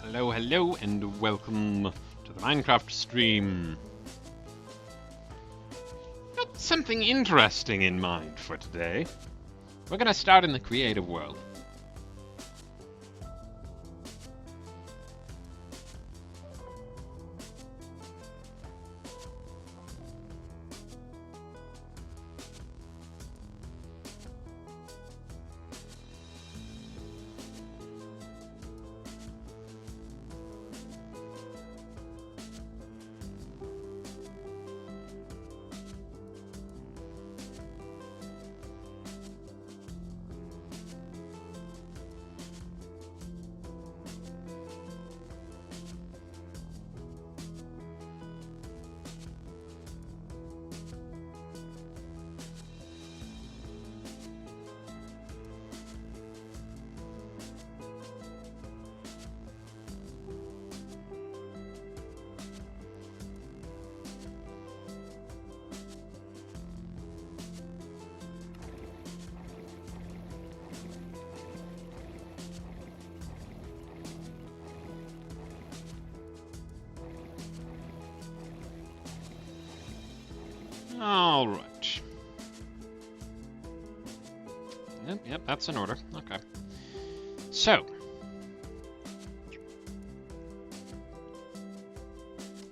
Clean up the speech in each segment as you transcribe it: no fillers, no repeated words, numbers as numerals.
Hello, hello, and welcome to the Minecraft stream. Got something interesting in mind for today. We're gonna start in the creative world. Alright. Yep, that's in order. Okay. So.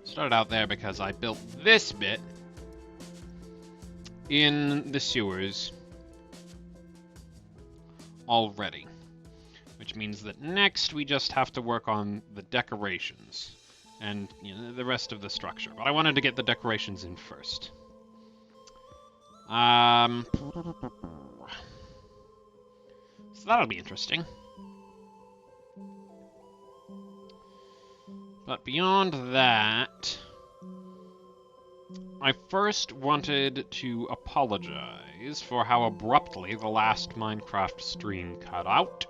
Started out there because I built this bit in the sewers already. Which means that next we just have to work on the decorations and the rest of the structure. But I wanted to get the decorations in first. So that'll be interesting. But beyond that, I first wanted to apologize for how abruptly the last Minecraft stream cut out.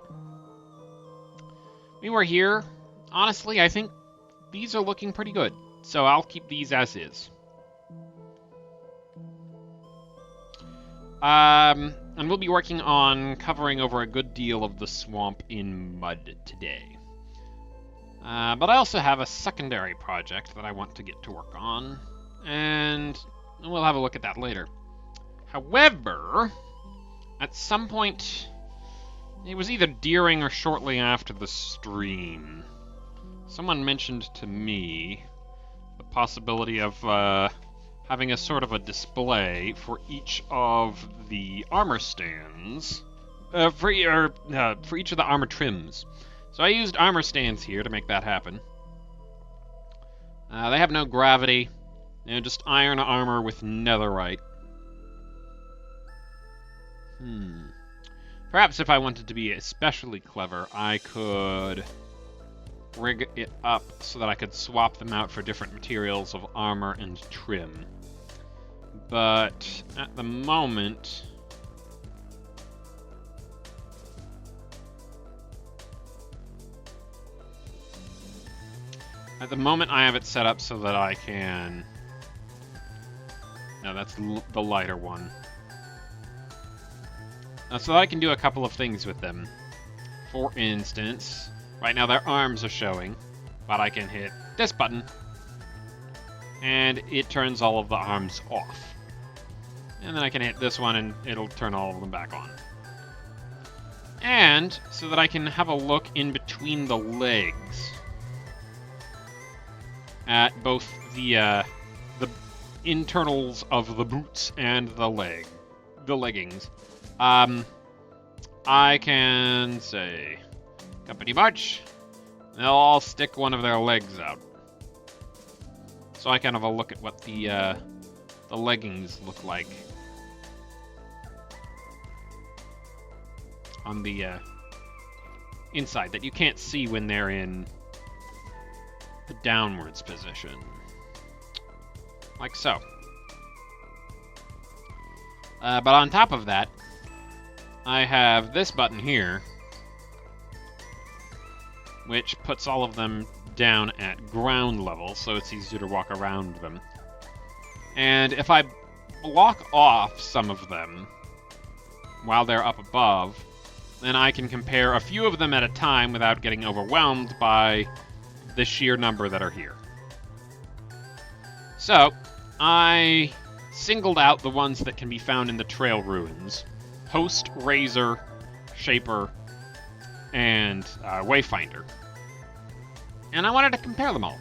We were here. Honestly, I think these are looking pretty good, so I'll keep these as is. And we'll be working on covering over a good deal of the swamp in mud today. But I also have a secondary project that I want to get to work on, and we'll have a look at that later. However, at some point, it was either during or shortly after the stream, someone mentioned to me the possibility of having a sort of a display for each of the armor stands, for each of the armor trims. So I used armor stands here to make that happen. They have no gravity, just iron armor with netherite. Perhaps if I wanted to be especially clever, I could rig it up so that I could swap them out for different materials of armor and trim. But at the moment, I have it set up so that I can... No, that's the lighter one. So that I can do a couple of things with them. For instance, right now their arms are showing, but I can hit this button, and it turns all of the arms off. And then I can hit this one, and it'll turn all of them back on. And so that I can have a look in between the legs at both the internals of the boots and the leggings. I can say, company march. They'll all stick one of their legs out, so I can have a look at what the leggings look like on the inside that you can't see when they're in the downwards position, like so. But on top of that, I have this button here, which puts all of them down at ground level, so it's easier to walk around them. And if I block off some of them while they're up above, then I can compare a few of them at a time without getting overwhelmed by the sheer number that are here. So, I singled out the ones that can be found in the trail ruins. Host, Razor, Shaper, and Wayfinder. And I wanted to compare them all.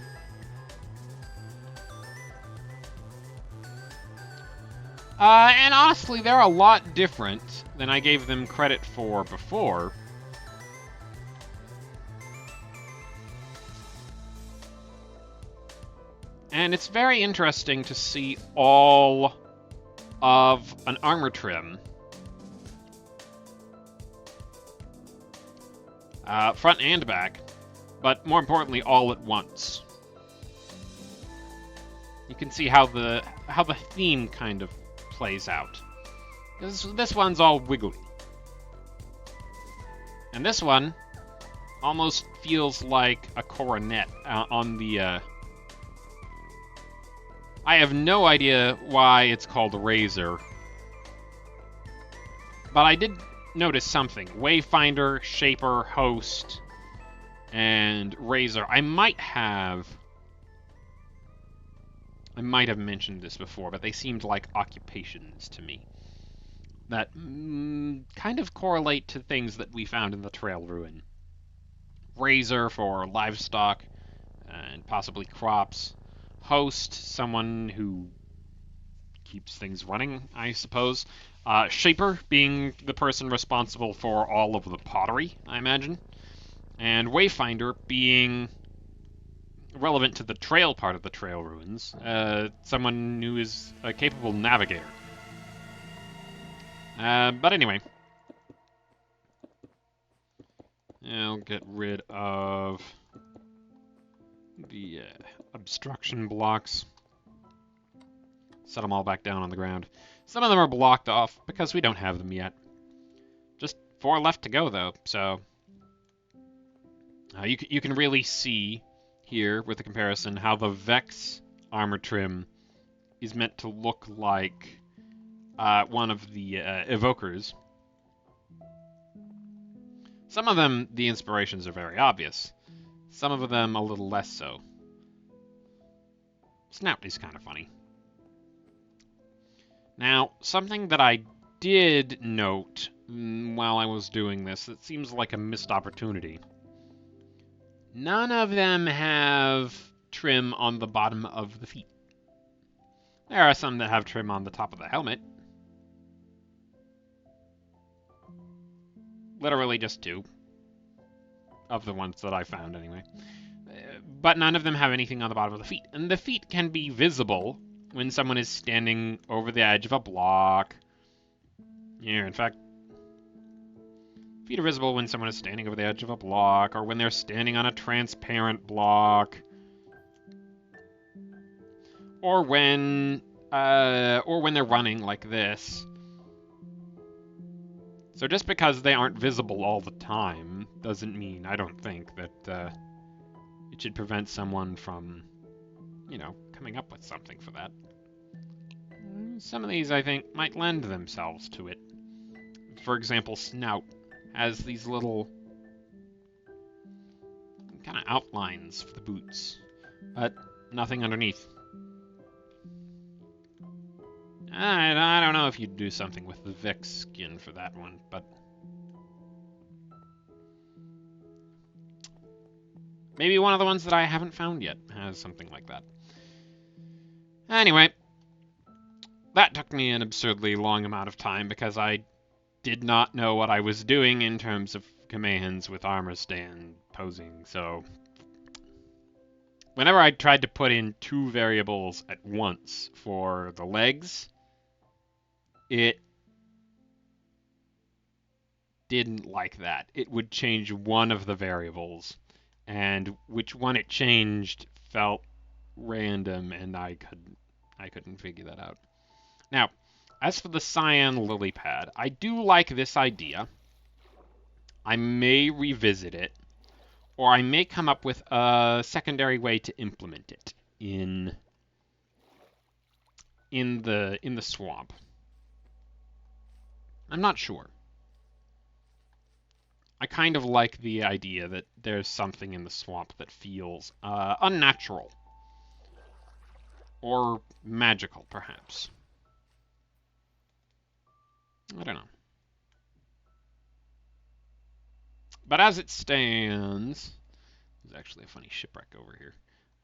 And honestly, they're a lot different than I gave them credit for before. And it's very interesting to see all of an armor trim, front and back, but more importantly, all at once. You can see how the theme kind of plays out. This one's all wiggly. And this one almost feels like a coronet on the... I have no idea why it's called Razor. But I did notice something. Wayfinder, Shaper, Host, and Razor. I might have mentioned this before, but they seemed like occupations to me that kind of correlate to things that we found in the Trail Ruin. Razor for livestock and possibly crops. Host, someone who keeps things running, I suppose. Shaper being the person responsible for all of the pottery, I imagine. And Wayfinder being relevant to the trail part of the Trail Ruins, someone who is a capable navigator. But anyway, I'll get rid of the obstruction blocks. Set them all back down on the ground. Some of them are blocked off because we don't have them yet. Just 4 left to go, though, so... you can really see here, with the comparison, how the Vex armor trim is meant to look like one of the evokers. Some of them, the inspirations are very obvious. Some of them a little less so. Snapty's kind of funny. Now, something that I did note while I was doing this that seems like a missed opportunity. None of them have trim on the bottom of the feet. There are some that have trim on the top of the helmet. Literally just 2. Of the ones that I found, anyway. But none of them have anything on the bottom of the feet. And the feet can be visible when someone is standing over the edge of a block. Here, in fact, feet are visible when someone is standing over the edge of a block, or when they're standing on a transparent block, or when they're running like this. So just because they aren't visible all the time doesn't mean, I don't think, that it should prevent someone from, coming up with something for that. Some of these, I think, might lend themselves to it. For example, Snout has these little kind of outlines for the boots, but nothing underneath. I don't know if you'd do something with the Vix skin for that one, but maybe one of the ones that I haven't found yet has something like that. Anyway, that took me an absurdly long amount of time because I did not know what I was doing in terms of commands with armor stand posing, so whenever I tried to put in 2 variables at once for the legs, it didn't like that. It would change one of the variables, and which one it changed felt random, and I couldn't figure that out. Now, as for the cyan lily pad, I do like this idea. I may revisit it, or I may come up with a secondary way to implement it in the swamp. I'm not sure. I kind of like the idea that there's something in the swamp that feels unnatural. Or magical, perhaps. I don't know. But as it stands, there's actually a funny shipwreck over here.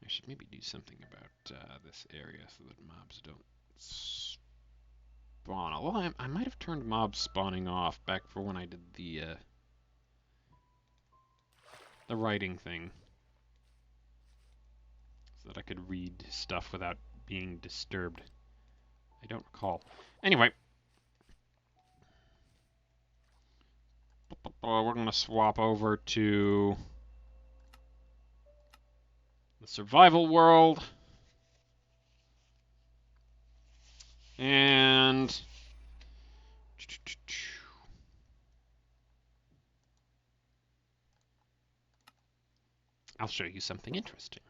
I should maybe do something about this area so that mobs don't spawn. Although I might have turned mob spawning off back for when I did the writing thing, so that I could read stuff without being disturbed. I don't recall. Anyway, we're going to swap over to the survival world. And I'll show you something interesting.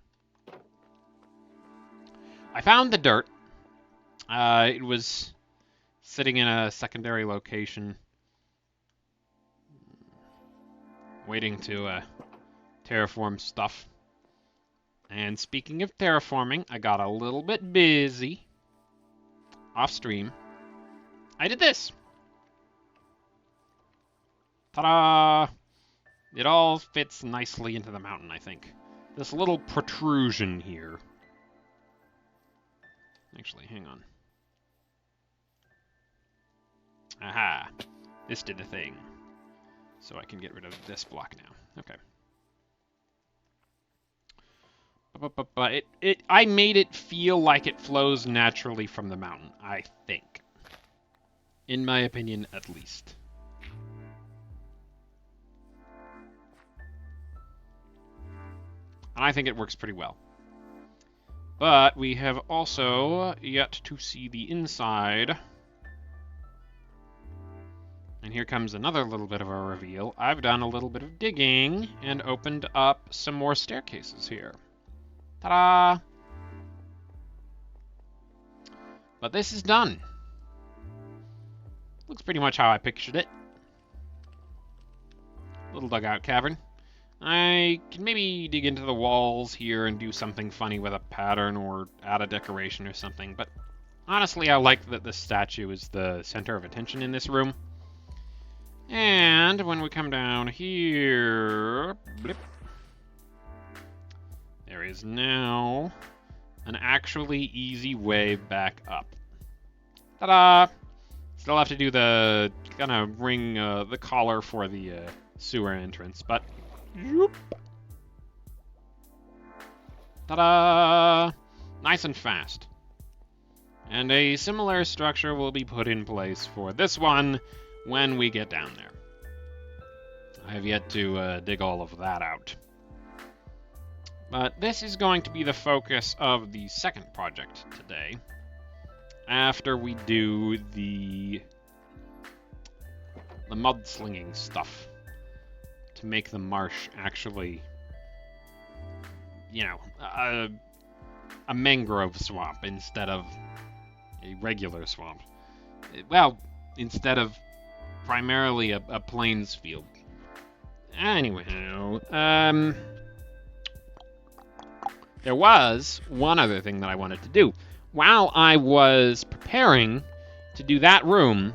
I found the dirt. It was sitting in a secondary location, waiting to terraform stuff. And speaking of terraforming, I got a little bit busy off stream. I did this. Ta-da! It all fits nicely into the mountain, I think. This little protrusion here. Actually, hang on. Aha! This did the thing. So I can get rid of this block now. Okay. But I made it feel like it flows naturally from the mountain, I think. In my opinion, at least. And I think it works pretty well. But we have also yet to see the inside. And here comes another little bit of a reveal. I've done a little bit of digging and opened up some more staircases here. Ta-da! But this is done. Looks pretty much how I pictured it. Little dugout cavern. I can maybe dig into the walls here and do something funny with a pattern or add a decoration or something, but honestly I like that the statue is the center of attention in this room. And when we come down here, blip, there is now an actually easy way back up. Ta-da! Still have to do the kind of ring the collar for the sewer entrance, but Yoop. Ta-da! Nice and fast. And a similar structure will be put in place for this one when we get down there. I have yet to dig all of that out. But this is going to be the focus of the second project today, after we do the mudslinging stuff. To make the marsh actually, you know, a mangrove swamp instead of a regular swamp. Well, instead of primarily a plains field. Anyhow, there was one other thing that I wanted to do. While I was preparing to do that room,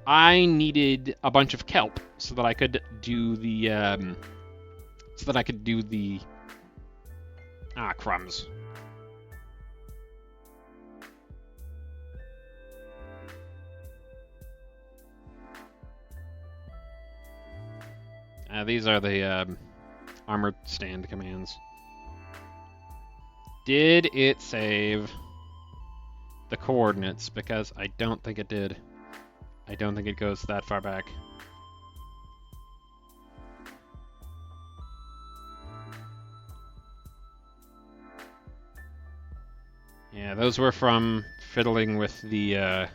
I needed a bunch of kelp so that I could do the crumbs. These are the armored stand commands. Did it save the coordinates? Because I don't think it did. I don't think it goes that far back. Yeah, those were from fiddling with the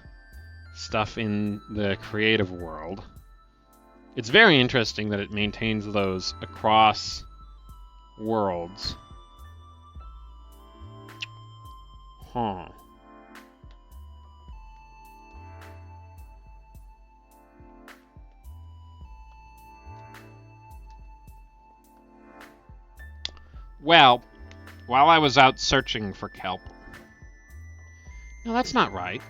stuff in the creative world. It's very interesting that it maintains those across worlds. Huh. Well, while I was out searching for kelp... No, that's not right.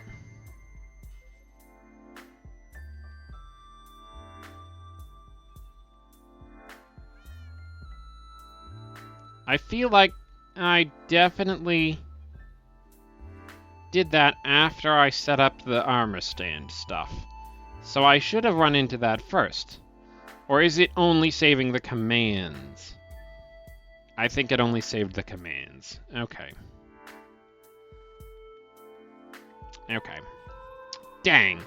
I feel like I definitely did that after I set up the armor stand stuff. So I should have run into that first. Or is it only saving the commands? I think it only saved the commands. Okay. Okay. Dang.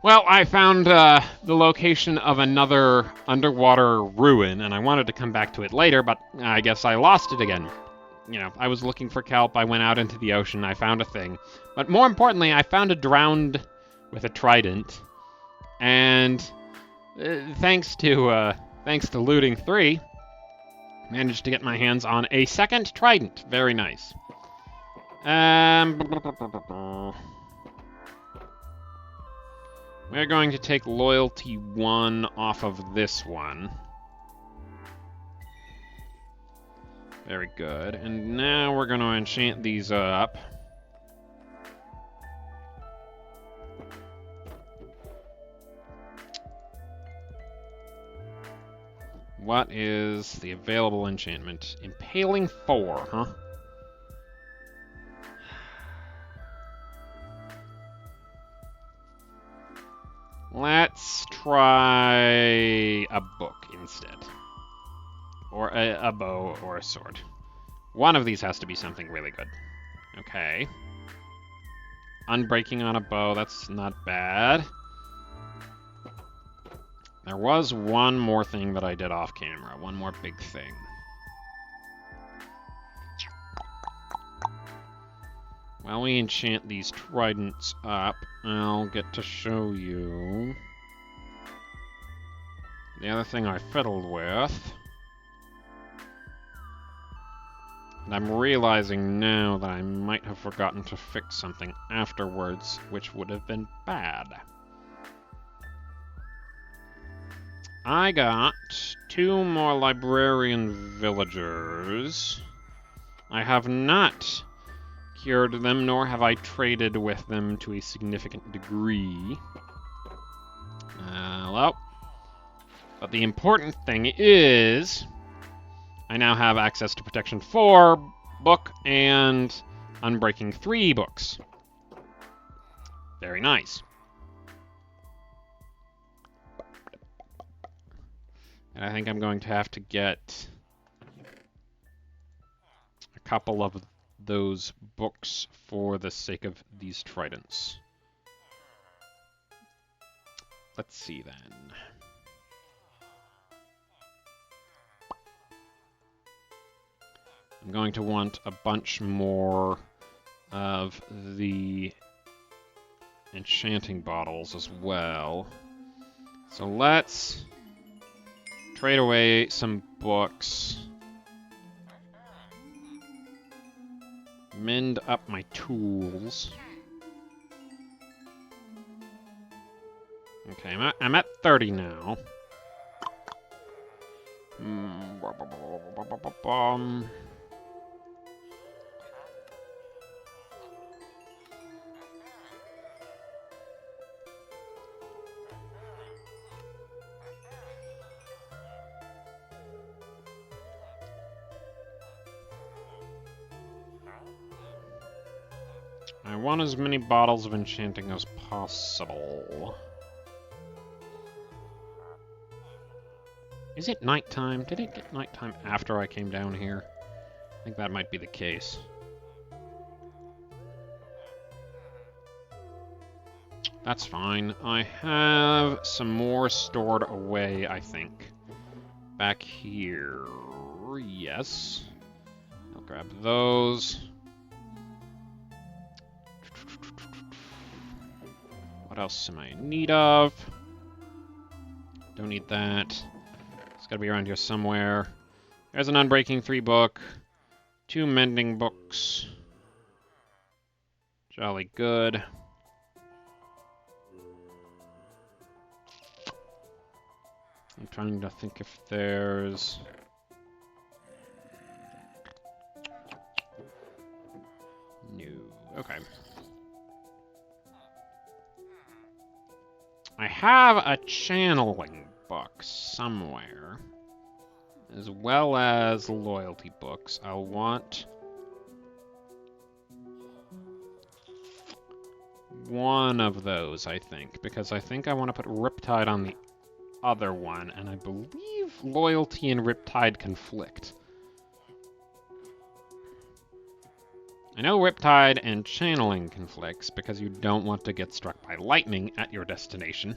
Well, I found the location of another underwater ruin, and I wanted to come back to it later, but I guess I lost it again. You know, I was looking for kelp, I went out into the ocean, I found a thing. But more importantly, I found a drowned with a trident, and thanks to looting 3, managed to get my hands on a second trident. Very nice. We're going to take loyalty 1 off of this one. Very good. And now we're going to enchant these up. What is the available enchantment? Impaling 4, huh? Let's try a book instead. Or a bow or a sword. One of these has to be something really good. Okay. Unbreaking on a bow, that's not bad. There was one more thing that I did off camera. One more big thing. While we enchant these tridents up, I'll get to show you the other thing I fiddled with. And I'm realizing now that I might have forgotten to fix something afterwards, which would have been bad. I got 2 more librarian villagers. I have not cured them, nor have I traded with them to a significant degree. Well, but the important thing is I now have access to Protection 4 book and Unbreaking 3 books. Very nice. And I think I'm going to have to get a couple of those books for the sake of these tridents. Let's see then. I'm going to want a bunch more of the enchanting bottles as well. So let's trade away some books. Mend up my tools. Okay, I'm at 30 now. I want as many bottles of enchanting as possible. Is it nighttime? Did it get nighttime after I came down here? I think that might be the case. That's fine. I have some more stored away, I think. Back here. Yes. I'll grab those. What else am I in need of? Don't need that. It's gotta be around here somewhere. There's an Unbreaking 3 book. 2 mending books. Jolly good. I'm trying to think if there's Okay. I have a channeling book somewhere, as well as loyalty books. I'll want one of those, I think, because I think I want to put Riptide on the other one, and I believe loyalty and Riptide conflict. I know Riptide and channeling conflicts because you don't want to get struck by lightning at your destination.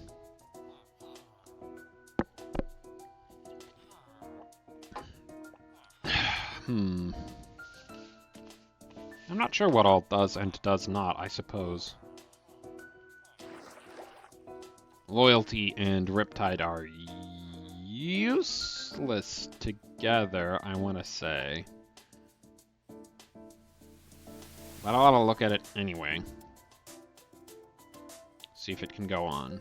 I'm not sure what all does and does not, I suppose. Loyalty and Riptide are useless together, I want to say. But I'll have a look at it anyway. See if it can go on.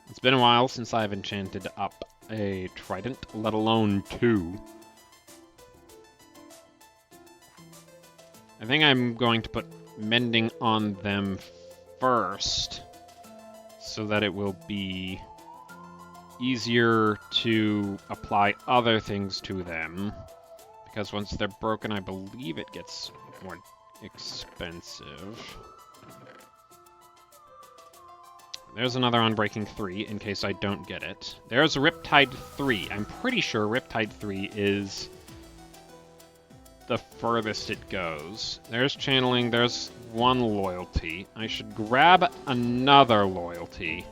It's been a while since I've enchanted up a trident, let alone two. I think I'm going to put mending on them first, so that it will be easier to apply other things to them. Because once they're broken, I believe it gets more expensive. There's another Unbreaking 3, in case I don't get it. There's Riptide 3. I'm pretty sure Riptide 3 is the furthest it goes. There's channeling, there's one loyalty. I should grab another loyalty,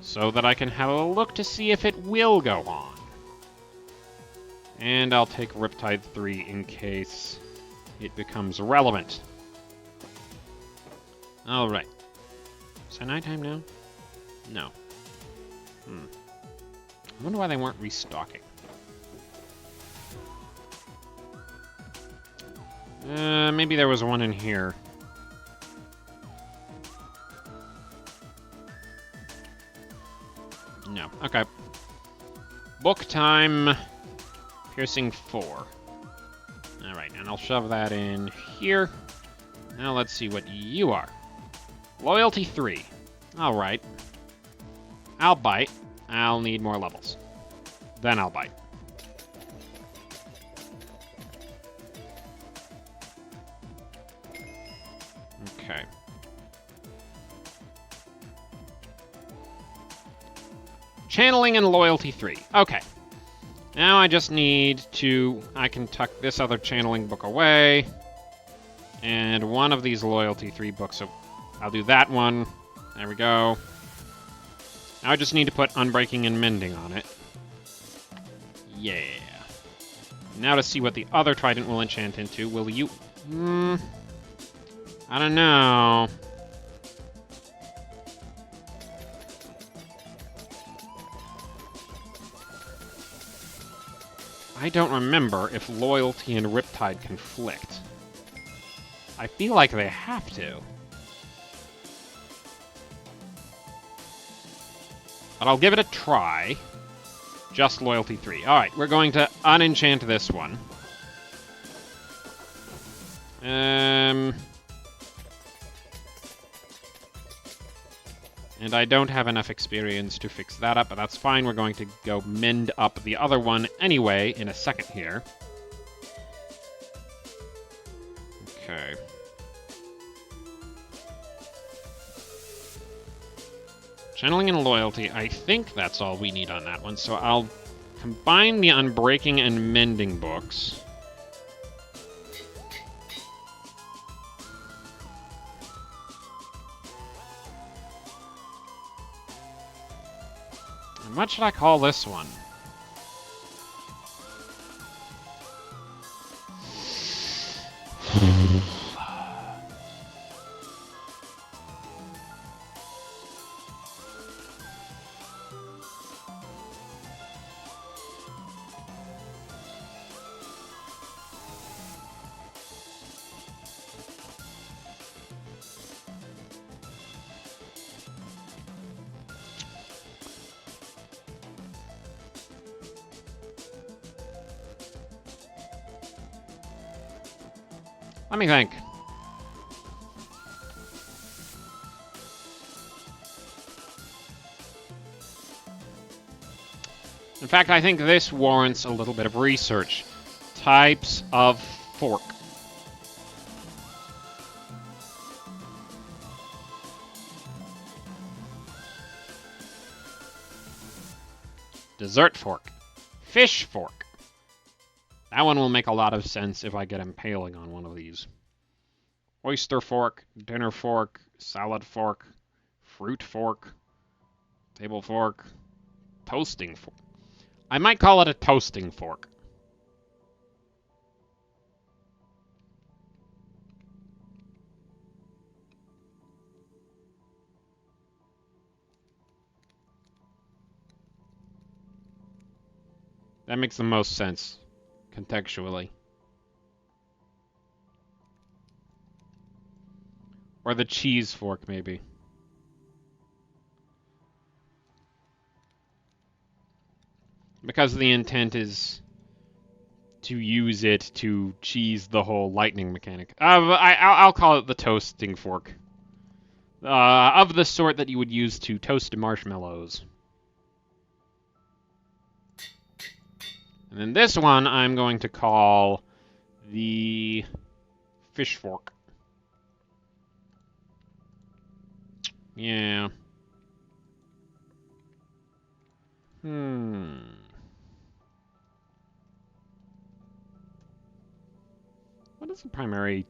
so that I can have a look to see if it will go on. And I'll take Riptide 3 in case it becomes relevant. Alright. Is it nighttime now? No. I wonder why they weren't restocking. Maybe there was one in here. No. Okay. Book time. Piercing 4. Alright, and I'll shove that in here. Now let's see what you are. Loyalty 3. Alright. I'll bite. I'll need more levels. Then I'll bite. Okay. Channeling and Loyalty 3. Okay. Now I just need to... I can tuck this other channeling book away. And one of these Loyalty 3 books. So I'll do that one. There we go. Now I just need to put Unbreaking and Mending on it. Yeah. Now to see what the other Trident will enchant into. Will you... I don't know. I don't remember if Loyalty and Riptide conflict. I feel like they have to. But I'll give it a try. Just Loyalty 3. Alright, we're going to unenchant this one. And I don't have enough experience to fix that up, but that's fine. We're going to go mend up the other one anyway in a second here. Okay. Channeling and Loyalty, I think that's all we need on that one, so I'll combine the Unbreaking and Mending books. And what should I call this one? Let me think. In fact, I think this warrants a little bit of research. Types of fork. Dessert fork. Fish fork. That one will make a lot of sense if I get impaling on one of these. Oyster fork, dinner fork, salad fork, fruit fork, table fork, toasting fork. I might call it a toasting fork. That makes the most sense, contextually. Or the cheese fork, maybe. Because the intent is to use it to cheese the whole lightning mechanic. I'll call it the toasting fork. Of the sort that you would use to toast marshmallows. And then this one I'm going to call the fish fork. Yeah. What is the primary...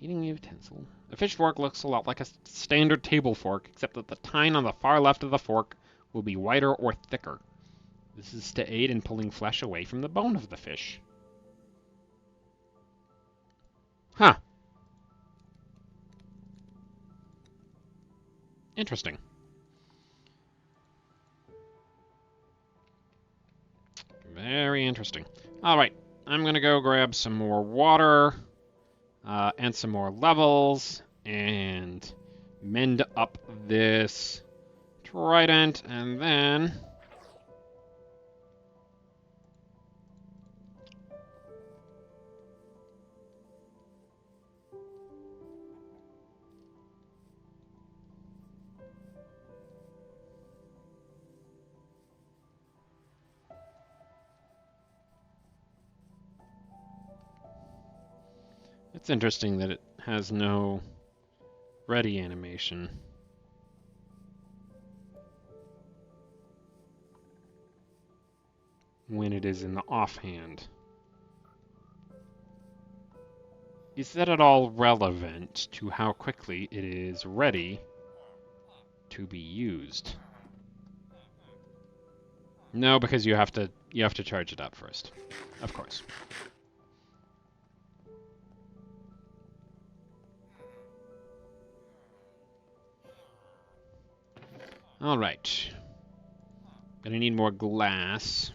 Eating utensil. A fish fork looks a lot like a standard table fork, except that the tine on the far left of the fork will be wider or thicker. This is to aid in pulling flesh away from the bone of the fish. Huh. Interesting. Very interesting. Alright, I'm going to go grab some more water, and some more levels, and mend up this trident, and then... It's interesting that it has no ready animation. When it is in the offhand. Is that at all relevant to how quickly it is ready to be used? No, because you have to charge it up first. Of course. All right. Gonna need more glass.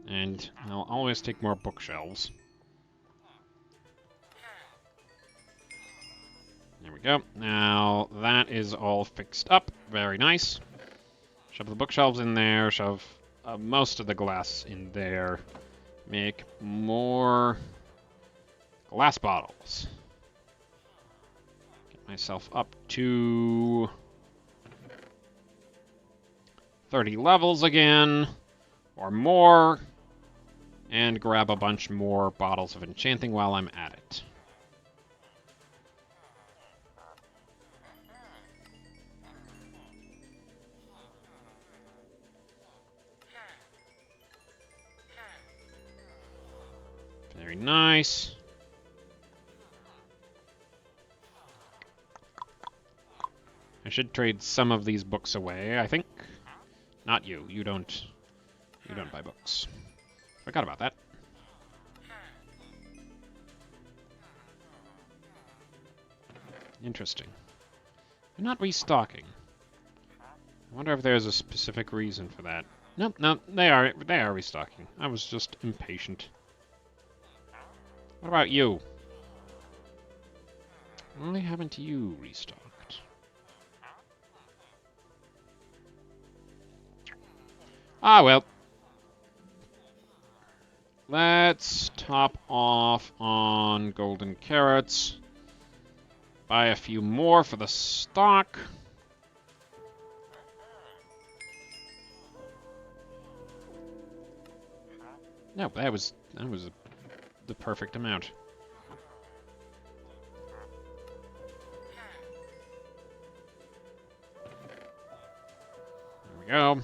And I'll always take more bookshelves. There we go. Now that is all fixed up. Very nice. Shove the bookshelves in there. Shove most of the glass in there. Make more glass bottles. Get myself up to 30 levels again, or more, and grab a bunch more bottles of enchanting while I'm at it. Very nice. I should trade some of these books away, I think. Not you. You don't buy books. Forgot about that. Interesting. They're not restocking. I wonder if there's a specific reason for that. Nope, they are restocking. I was just impatient. What about you? Why haven't you restocked? Ah, well. Let's top off on golden carrots. Buy a few more for the stock. No, that was the perfect amount. There we go.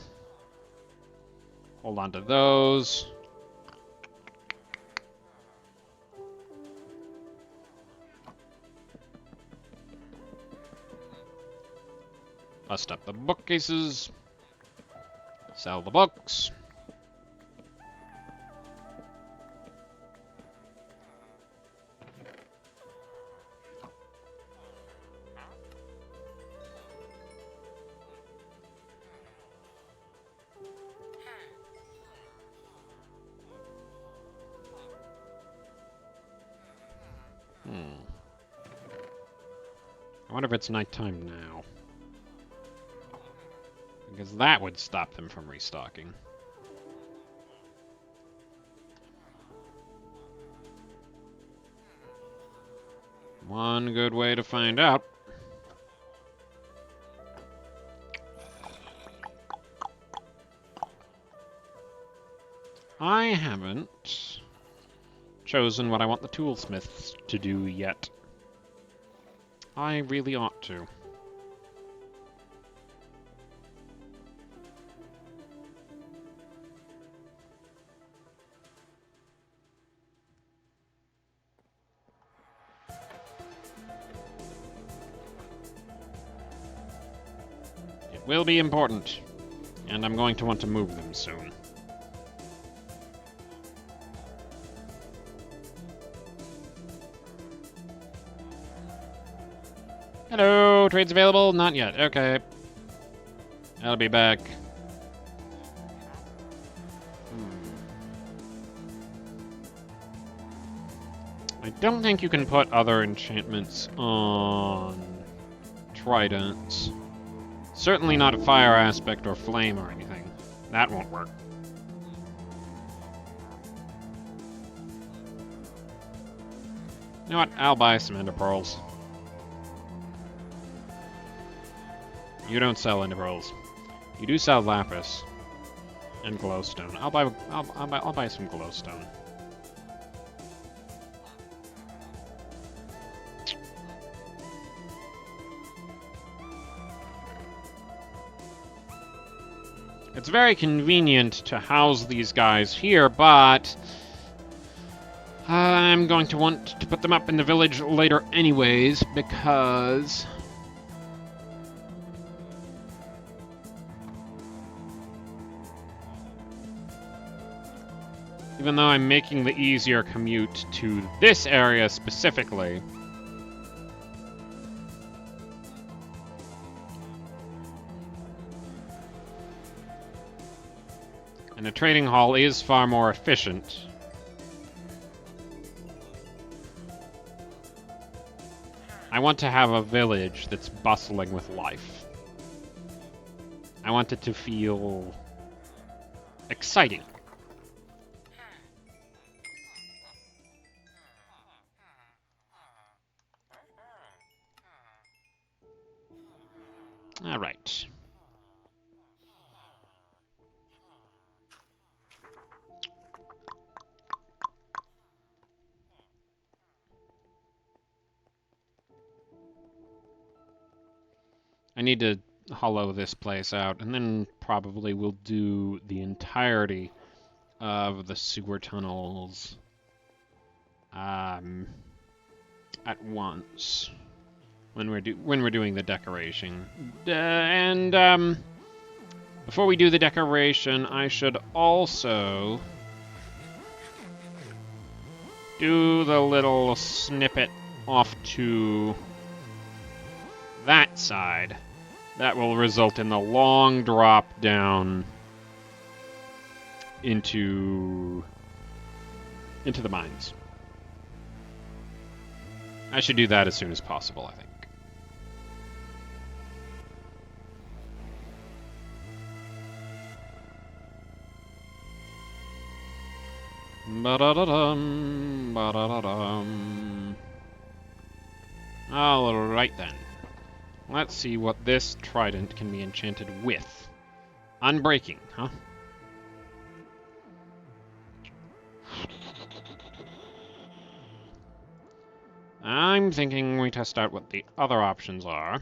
Hold on to those. Bust up the bookcases. Sell the books. I wonder if it's nighttime now. Because that would stop them from restocking. One good way to find out. I haven't chosen what I want the toolsmiths to do yet. I really ought to. It will be important, and I'm going to want to move them soon. Hello, trades available? Not yet. Okay. I'll be back. I don't think you can put other enchantments on tridents. Certainly not a fire aspect or flame or anything. That won't work. You know what? I'll buy some ender pearls. You don't sell ender pearls. You do sell lapis and glowstone. I'll buy some glowstone. It's very convenient to house these guys here, but I'm going to want to put them up in the village later anyways, because even though I'm making the easier commute to this area specifically, and a trading hall is far more efficient. I want to have a village that's bustling with life. I want it to feel exciting. All right. I need to hollow this place out, and then probably we'll do the entirety of the sewer tunnels at once when we're doing the decoration. Before we do the decoration, I should also do the little snippet off to that side. That will result in the long drop down into the mines. I should do that as soon as possible, I think. Ba-da-da-dum, ba-da-da-dum. Alright then. Let's see what this trident can be enchanted with. Unbreaking, huh? I'm thinking we test out what the other options are.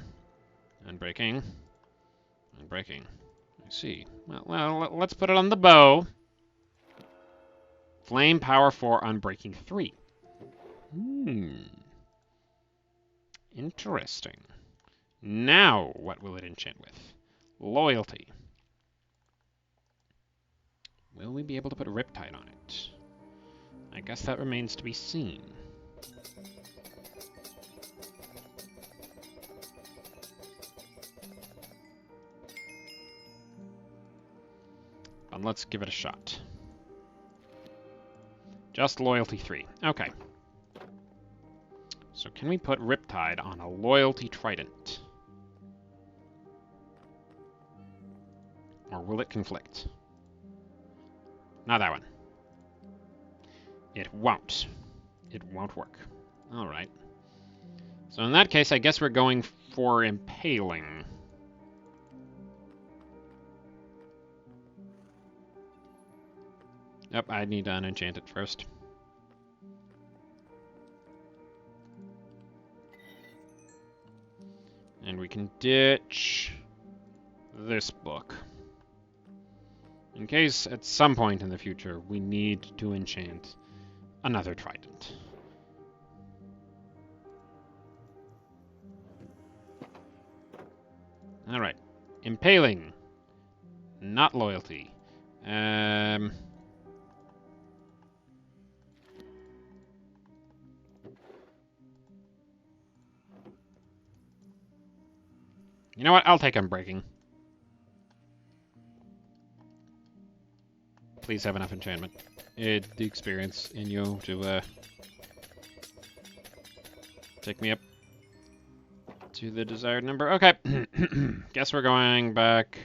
Unbreaking. Unbreaking. I see. Well, let's put it on the bow. Flame power 4, unbreaking 3. Interesting. Now, what will it enchant with? Loyalty. Will we be able to put Riptide on it? I guess that remains to be seen. But let's give it a shot. Just Loyalty 3. Okay. So can we put Riptide on a Loyalty Trident? Or will it conflict? Not that one. It won't. It won't work. Alright. So in that case, I guess we're going for Impaling. Yep, I need to unenchant it first. And we can ditch this book. In case at some point in the future we need to enchant another trident. Alright. Impaling. Not loyalty. You know what? I'll take Unbreaking. Please have enough enchantment. The experience in you to take me up to the desired number. Okay. Guess we're going back.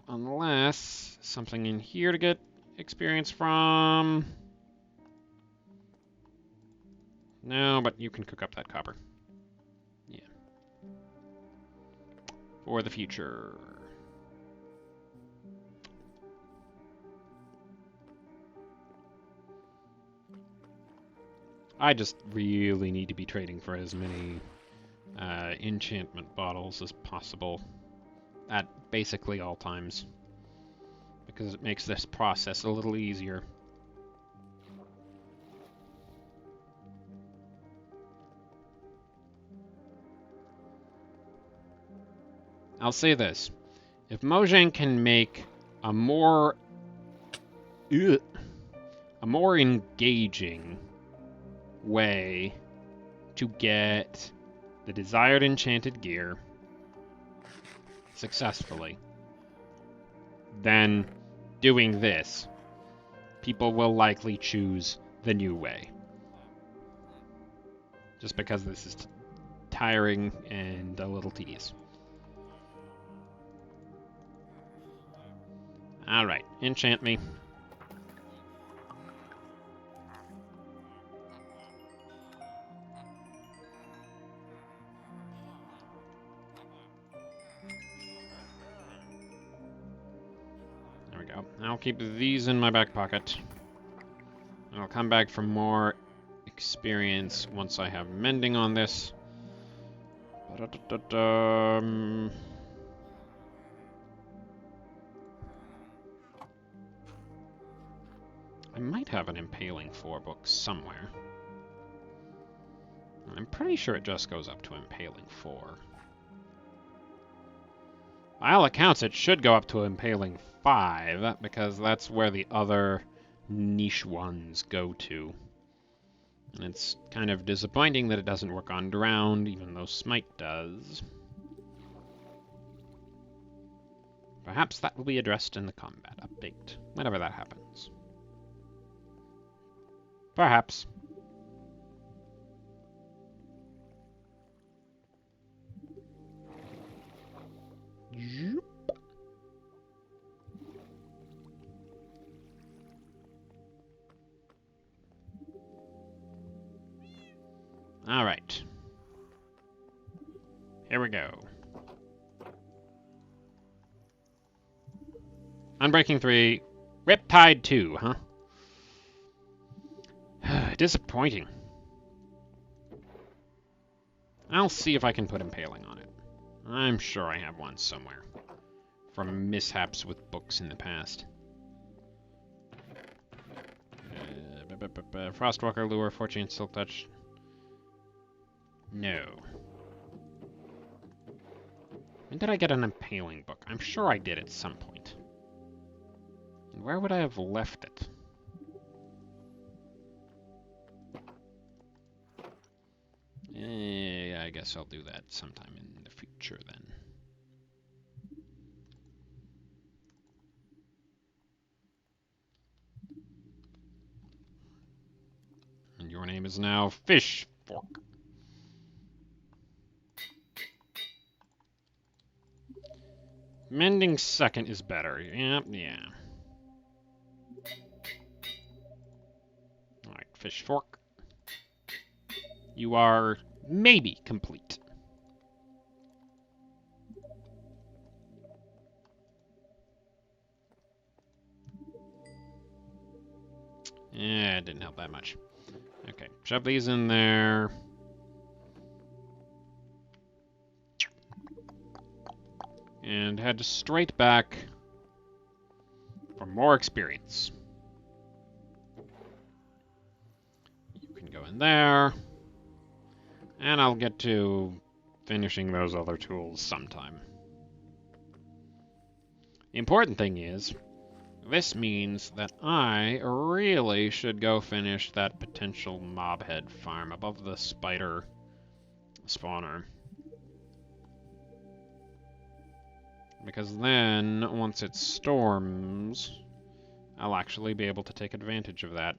Unless something in here to get experience from. No, but you can cook up that copper. Yeah. For the future. I just really need to be trading for as many enchantment bottles as possible at basically all times, because it makes this process a little easier. I'll say this. If Mojang can make a more engaging way to get the desired enchanted gear successfully, then doing this, people will likely choose the new way. Just because this is tiring and a little tedious. Alright, enchant me. There we go. I'll keep these in my back pocket. And I'll come back for more experience once I have mending on this. I might have an Impaling 4 book somewhere. I'm pretty sure it just goes up to Impaling 4. By all accounts, it should go up to Impaling 5, because that's where the other niche ones go to. And it's kind of disappointing that it doesn't work on Drowned, even though Smite does. Perhaps that will be addressed in the combat update, whenever that happens. Perhaps. Alright. Here we go. Unbreaking 3. Riptide 2, huh? Disappointing. I'll see if I can put impaling on it. I'm sure I have one somewhere. From mishaps with books in the past. Frostwalker Lure, Fortune Silk Touch. No. When did I get an impaling book? I'm sure I did at some point. And where would I have left it? I guess I'll do that sometime in the future then. And your name is now Fish Fork. Mending second is better. Yep, yeah. Alright, Fish Fork. You are maybe complete. Yeah, it didn't help that much. Okay, shove these in there. And head straight back for more experience. You can go in there. And I'll get to finishing those other tools sometime. The important thing is, this means that I really should go finish that potential mobhead farm above the spider spawner. Because then, once it storms, I'll actually be able to take advantage of that.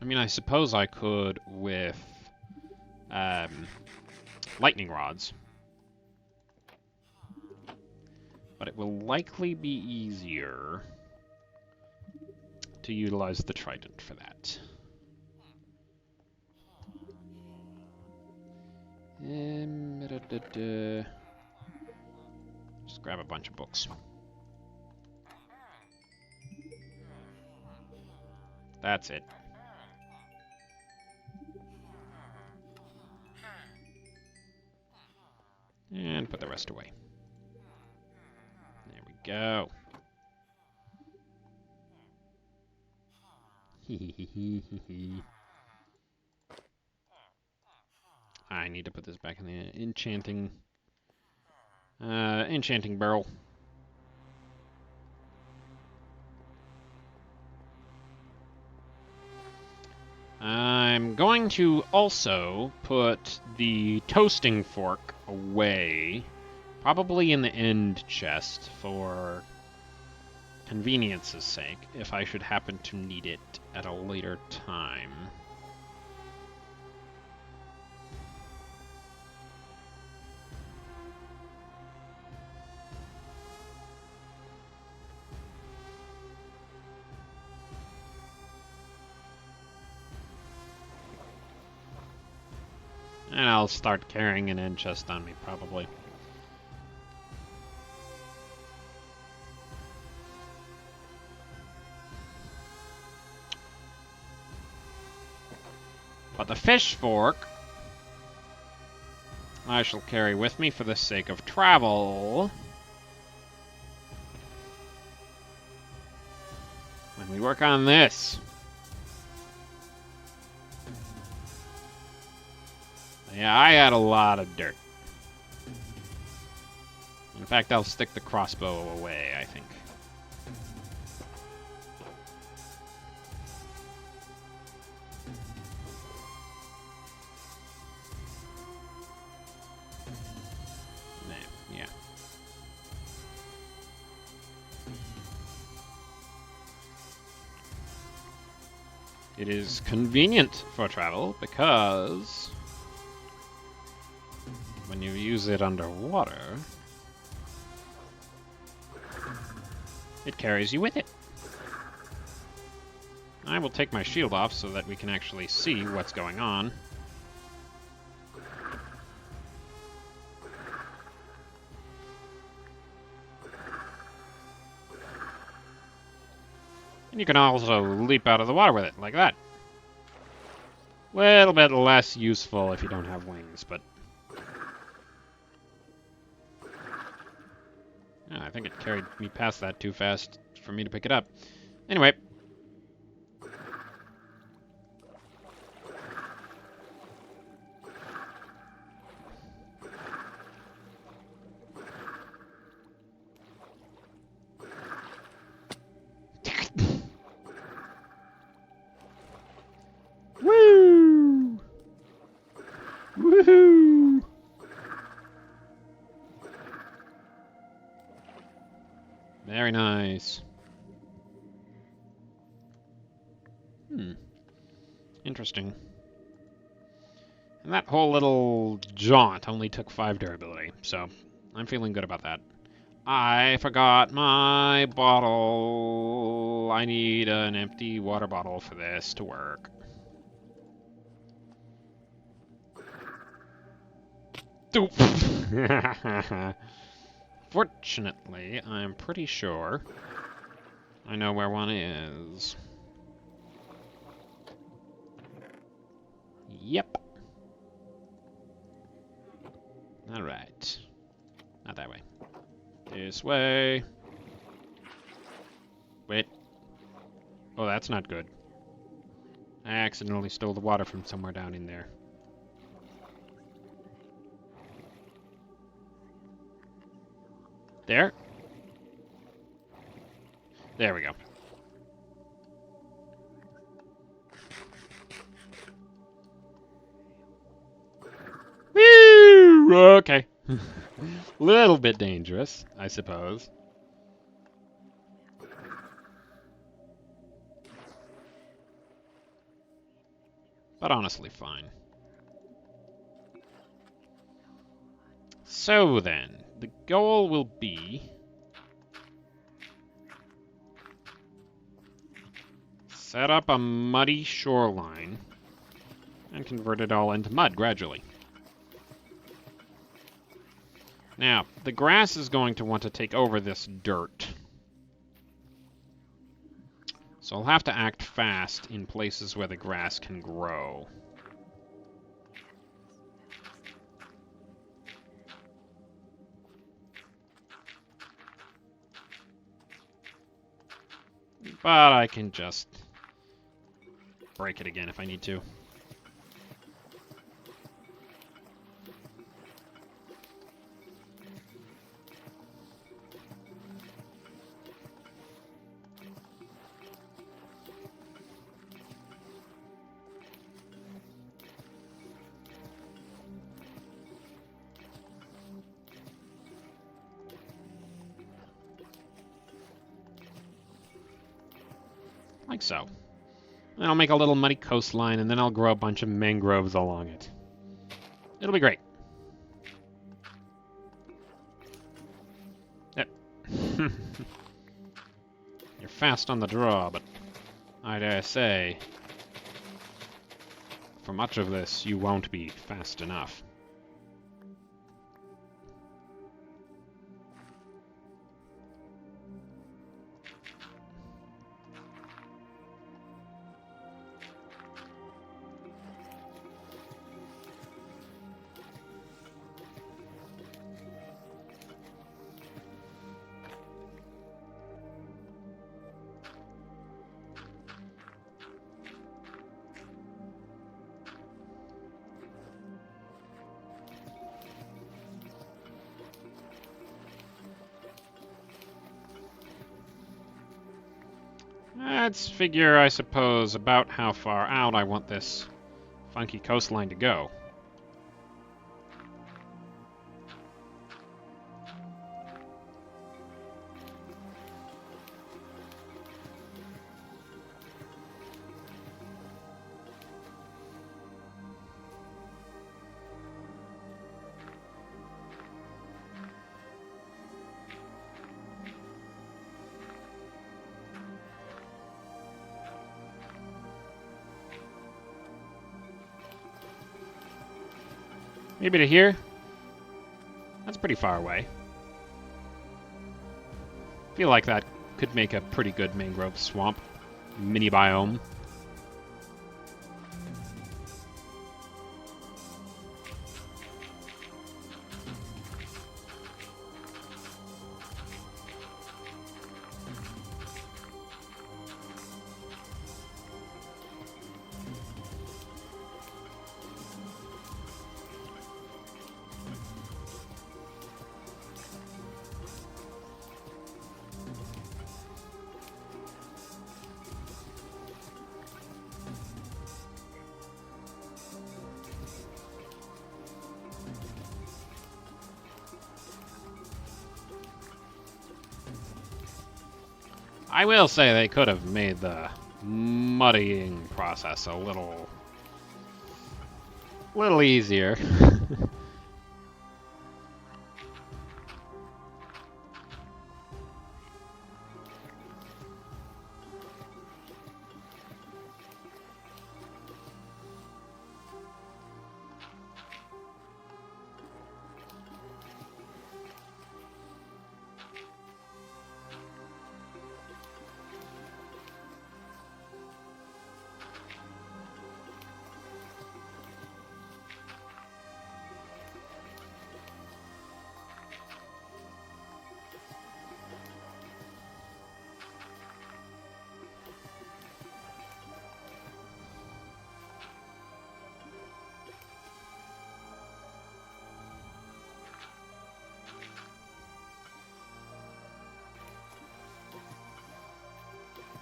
I mean, I suppose I could with lightning rods. But it will likely be easier to utilize the trident for that. Just grab a bunch of books. That's it. And put the rest away. There we go. I need to put this back in the enchanting barrel. I'm going to also put the toasting fork away, probably in the end chest for convenience's sake, if I should happen to need it at a later time. And I'll start carrying an end chest on me, probably. But the fish fork I shall carry with me for the sake of travel when we work on this. Yeah, I had a lot of dirt. In fact, I'll stick the crossbow away, I think. Yeah. It is convenient for travel because when you use it underwater, it carries you with it. I will take my shield off so that we can actually see what's going on. And you can also leap out of the water with it, like that. Little bit less useful if you don't have wings, but... I think it carried me past that too fast for me to pick it up. Anyway. Woo! Woohoo! Very nice. Interesting. And that whole little jaunt only took 5 durability, so I'm feeling good about that. I forgot my bottle. I need an empty water bottle for this to work. Fortunately, I'm pretty sure I know where one is. Yep. Alright. Not that way. This way. Wait. Oh, that's not good. I accidentally stole the water from somewhere down in there. There? There we go. Woo! Okay. Little bit dangerous, I suppose. But honestly, fine. So then, the goal will be... set up a muddy shoreline and convert it all into mud gradually. Now, the grass is going to want to take over this dirt. So I'll have to act fast in places where the grass can grow. But I can just break it again if I need to. Like so. And I'll make a little muddy coastline, and then I'll grow a bunch of mangroves along it. It'll be great. Yep. You're fast on the draw, but I dare say, for much of this, you won't be fast enough. Let's figure, I suppose, about how far out I want this funky coastline to go. Maybe to here? That's pretty far away. Feel like that could make a pretty good mangrove swamp mini biome. I will say they could have made the muddying process a little easier.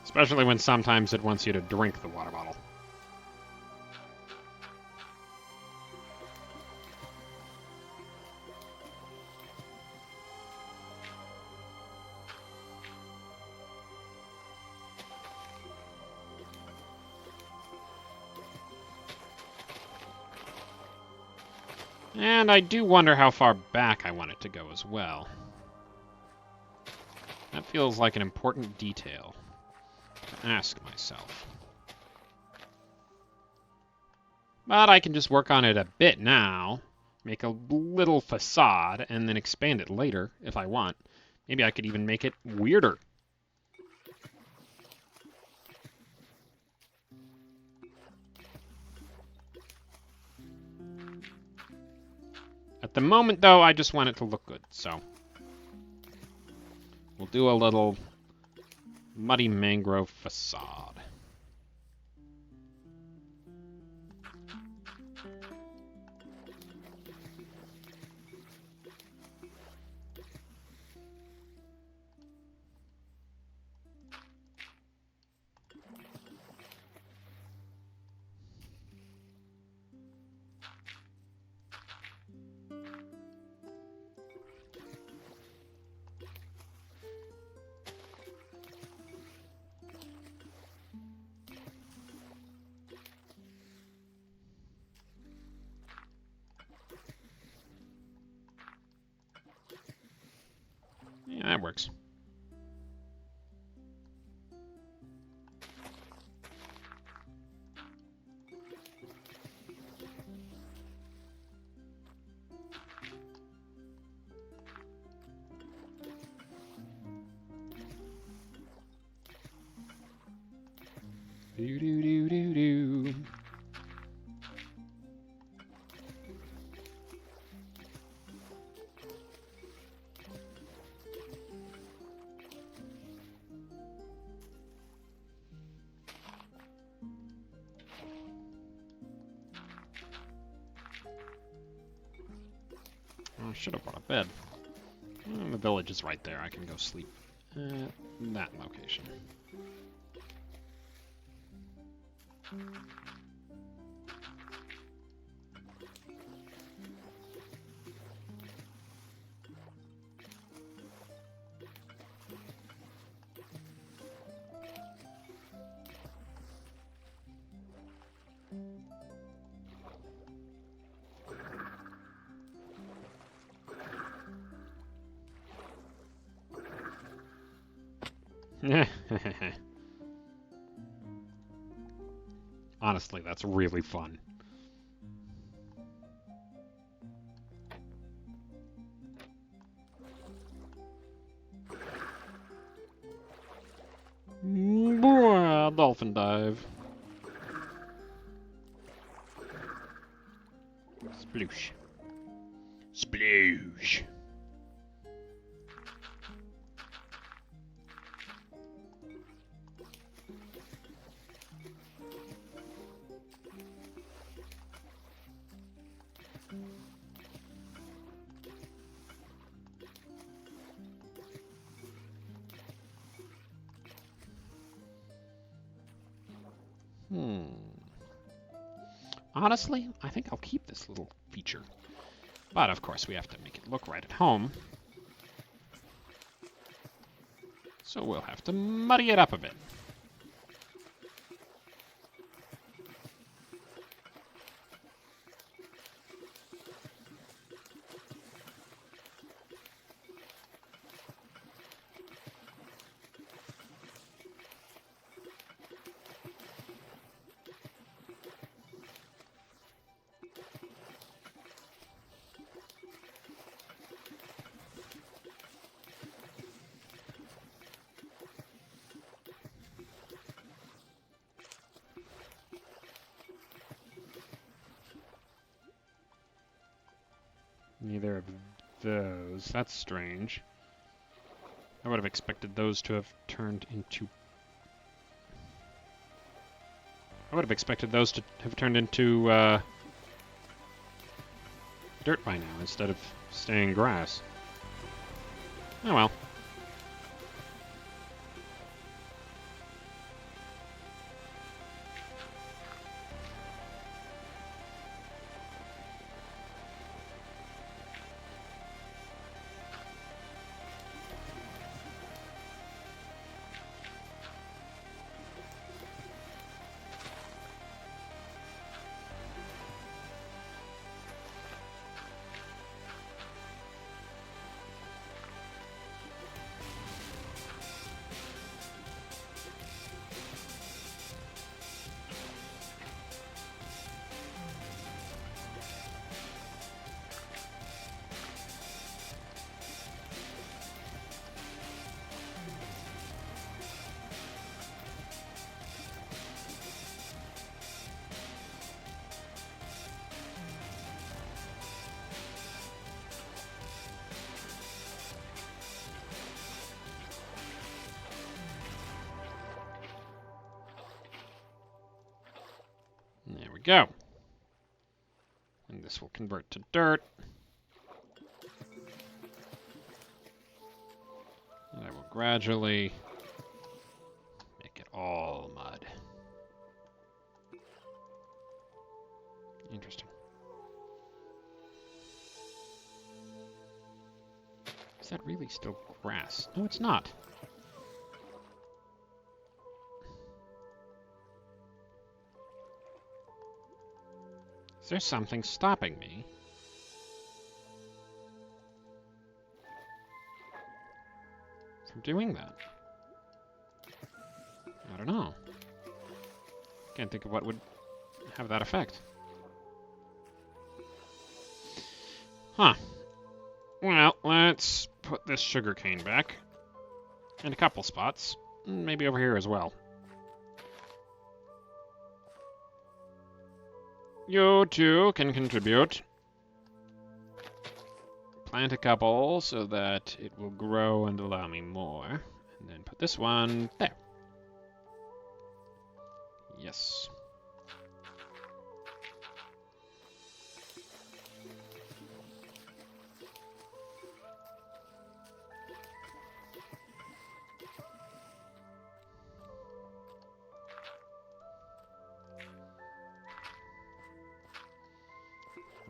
Especially when sometimes it wants you to drink the water bottle. And I do wonder how far back I want it to go as well. That feels like an important detail to ask myself. But I can just work on it a bit now, make a little facade, and then expand it later if I want. Maybe I could even make it weirder. At the moment, though, I just want it to look good, so we'll do a little muddy mangrove facade. Yeah, that works. Do do do do do. I should have brought a bed. The village is right there. I can go sleep at that location. Honestly, that's really fun. dolphin dive. Sploosh. Sploosh. Honestly, I think I'll keep this little feature. But of course, we have to make it look right at home. So we'll have to muddy it up a bit. Neither of those. That's strange. I would have expected those to have turned into... I would have expected those to have turned into dirt by now instead of staying grass. Oh well. There we go. And this will convert to dirt. And I will gradually make it all mud. Interesting. Is that really still grass? No, it's not. Is there something stopping me? From doing that? I don't know. Can't think of what would have that effect. Huh. Well, let's put this sugarcane back. In a couple spots. Maybe over here as well. You too can contribute. Plant a couple so that it will grow and allow me more. And then put this one there. Yes.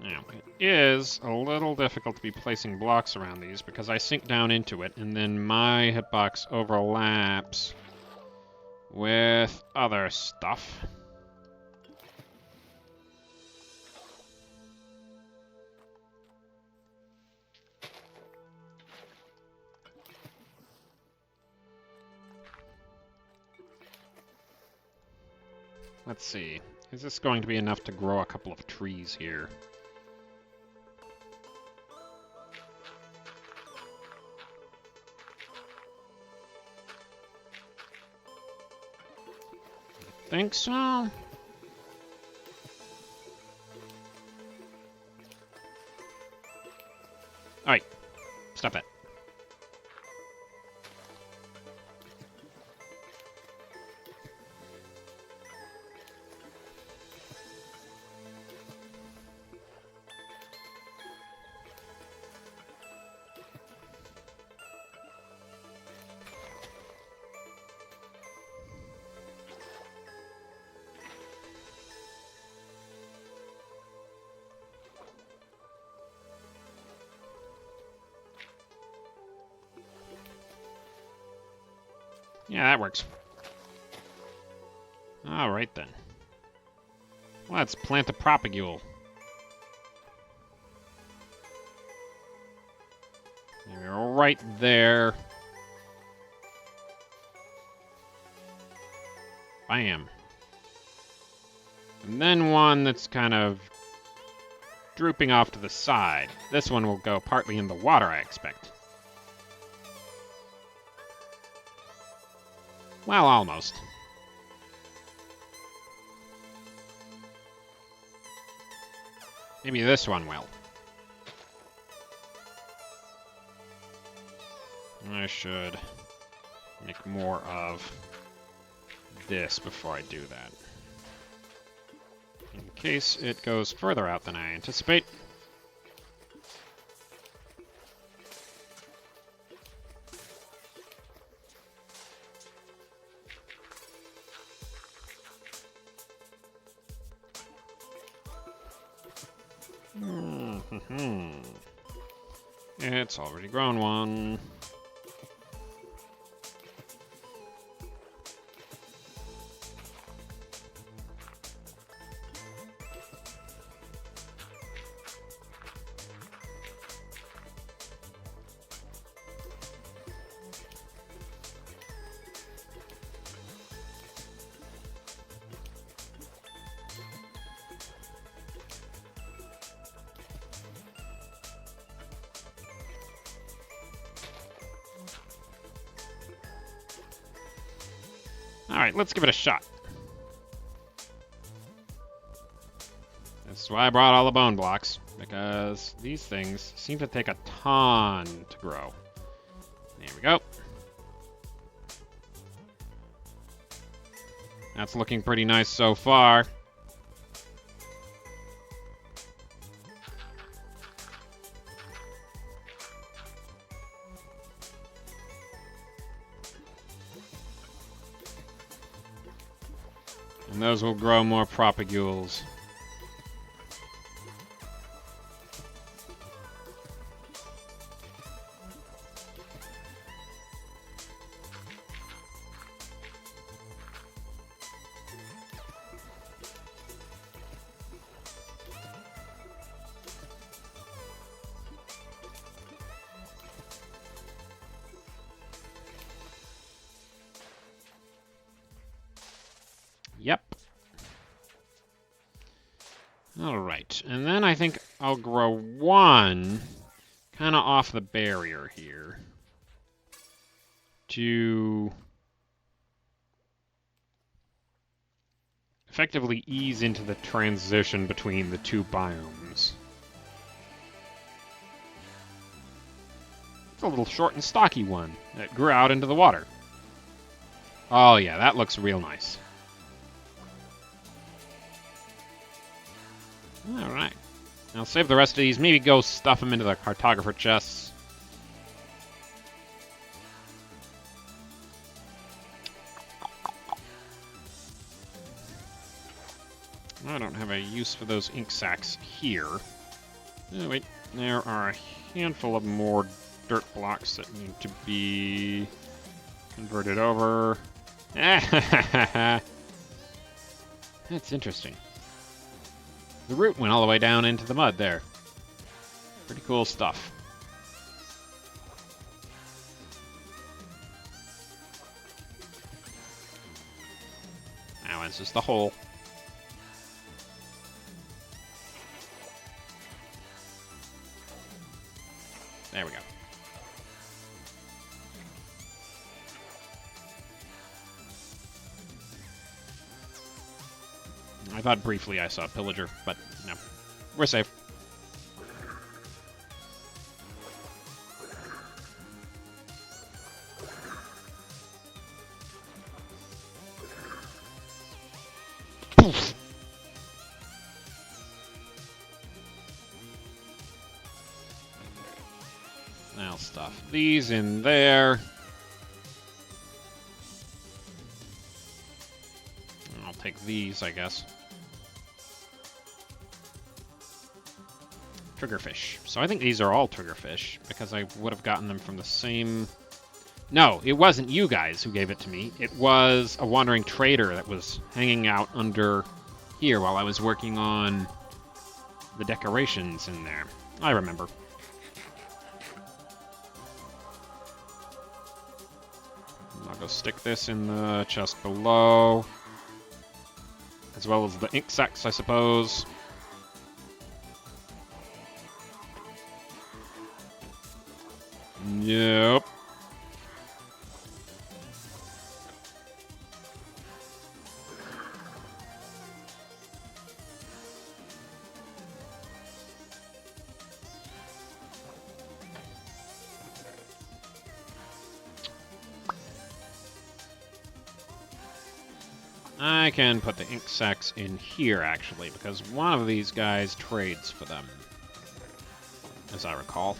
Now, it is a little difficult to be placing blocks around these because I sink down into it and then my hitbox overlaps with other stuff. Let's see. Is this going to be enough to grow a couple of trees here? think so. Alright, stop that. Yeah, that works. Alright then. Let's plant a propagule. Maybe right there. Bam. And then one that's kind of drooping off to the side. This one will go partly in the water, I expect. Well, almost. Maybe this one will. I should make more of this before I do that. In case it goes further out than I anticipate. It's already grown one. Alright, let's give it a shot. That's why I brought all the bone blocks, because these things seem to take a ton to grow. There we go. That's looking pretty nice so far. And those will grow more propagules. Yep. Alright, and then I think I'll grow one kind of off the barrier here to effectively ease into the transition between the two biomes. It's a little short and stocky one that grew out into the water. Oh yeah, that looks real nice. Alright. I'll save the rest of these. Maybe go stuff them into the cartographer chests. I don't have a use for those ink sacs here. Oh, wait. There are a handful of more dirt blocks that need to be converted over. That's interesting. The root went all the way down into the mud there. Pretty cool stuff. Now it's just the hole. There we go. I thought briefly I saw a pillager, but no. We're safe. Poof. I'll stuff these in there. I'll take these, I guess. Triggerfish. So I think these are all triggerfish, because I would have gotten them from the same... No, it wasn't you guys who gave it to me. It was a wandering trader that was hanging out under here while I was working on the decorations in there. I remember. I'll go stick this in the chest below, as well as the ink sacs, I suppose. Yep. I can put the ink sacs in here, actually, because one of these guys trades for them, as I recall.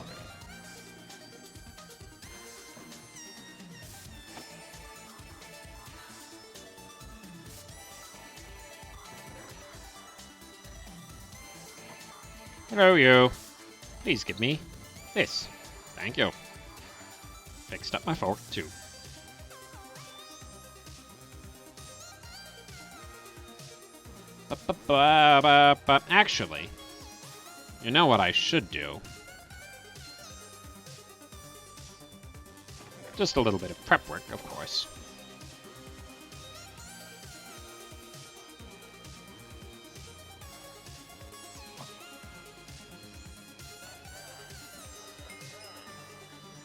Hello, you. Please give me this. Thank you. Fixed up my fork, too. Actually, you know what I should do? Just a little bit of prep work, of course.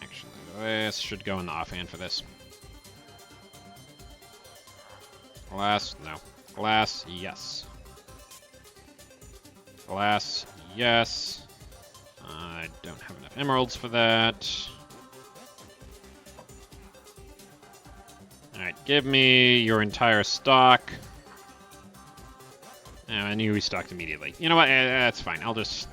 Actually, this should go in the offhand for this. Glass, no. Glass, yes. Glass, yes. I don't have enough emeralds for that. Alright, give me your entire stock. Oh, and you restocked immediately. You know what? That's fine. I'll just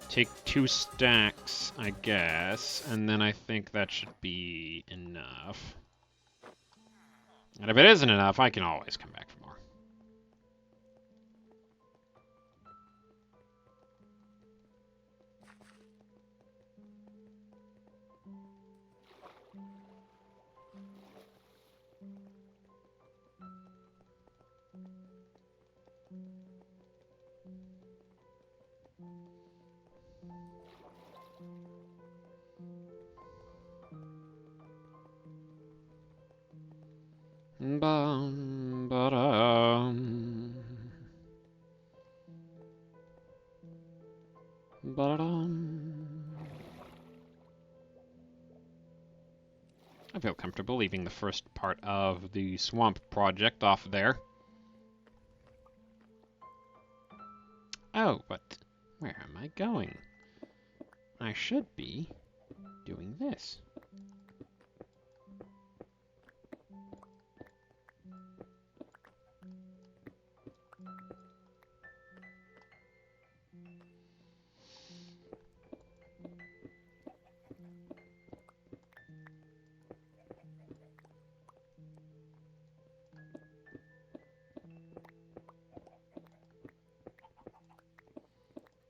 take 2 stacks, I guess. And then I think that should be enough. And if it isn't enough, I can always come back for more. Bum, ba-dum. Ba-dum. I feel comfortable leaving the first part of the swamp project off there. Oh, but where am I going? I should be doing this.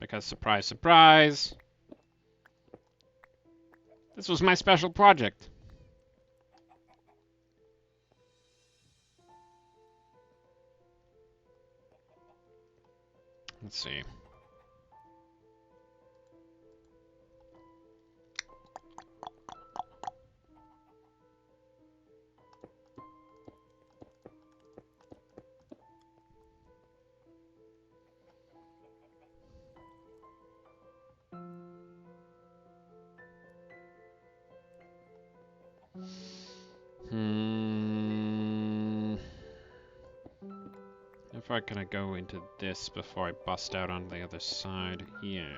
Because, surprise, surprise, this was my special project. Let's see. If I'm gonna go into this before I bust out on the other side. Yeah.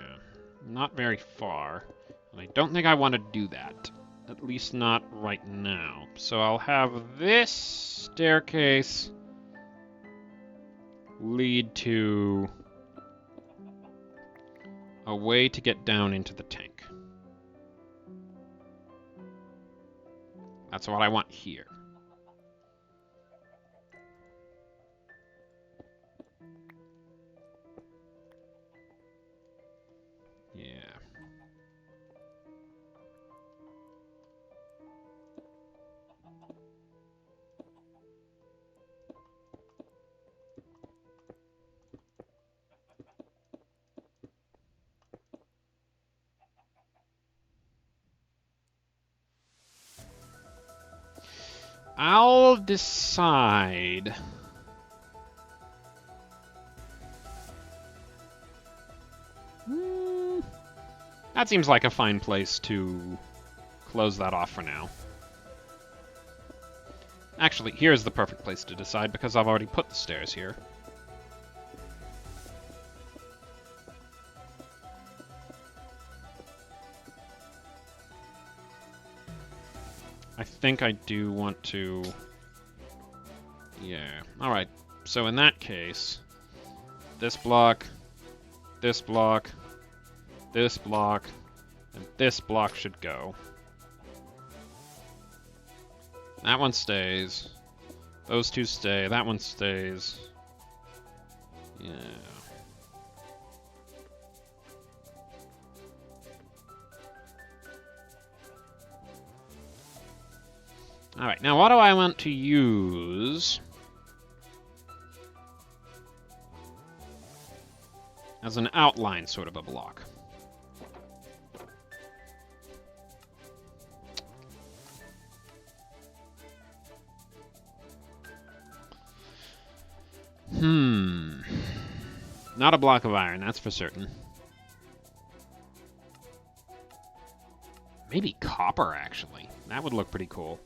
Not very far. And I don't think I want to do that. At least not right now. So I'll have this staircase lead to a way to get down into the tank. That's what I want here. Yeah. I'll decide. That seems like a fine place to close that off for now. Actually, here's the perfect place to decide because I've already put the stairs here. I think I do want to... Yeah. Alright, so in that case, this block, this block, this block, and this block should go. That one stays. Those two stay. That one stays. Yeah. Alright, now what do I want to use as an outline sort of a block? Not a block of iron, that's for certain. Maybe copper, actually. That would look pretty cool.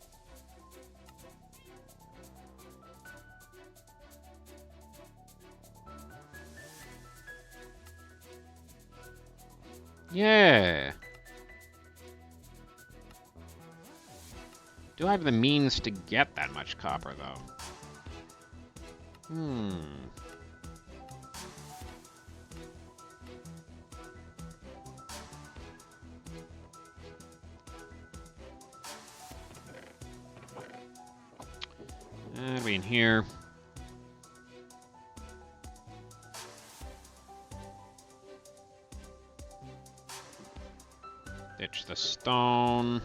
Yeah. Do I have the means to get that much copper, though? That'll be in here. Ditch the stone.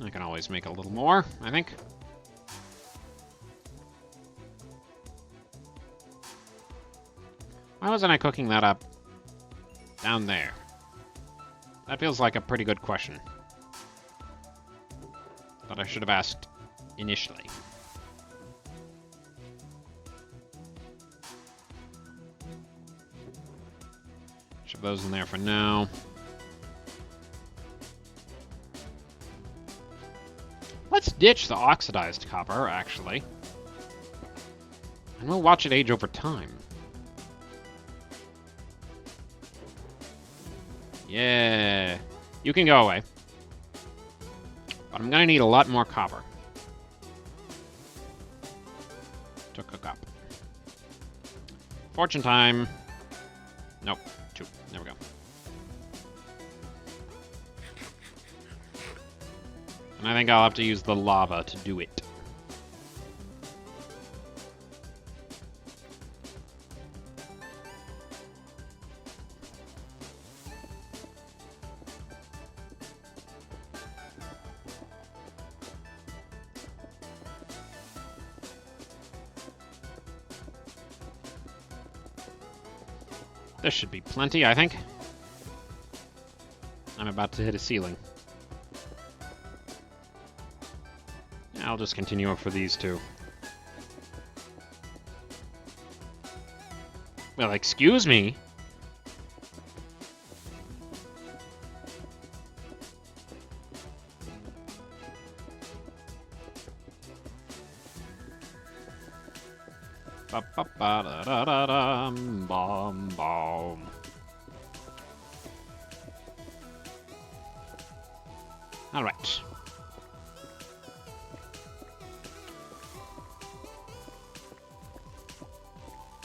I can always make a little more, I think. Why wasn't I cooking that up down there? That feels like a pretty good question that I should have asked initially. Shove those in there for now. Let's ditch the oxidized copper, actually. And we'll watch it age over time. Yeah. You can go away. But I'm gonna need a lot more copper to cook up. Fortune time. Nope. 2. There we go. And I think I'll have to use the lava to do it. This should be plenty, I think. I'm about to hit a ceiling. I'll just continue up for these two. Well, excuse me. Ba-ba-ba-da-da-da-dum, bom, bom. All right.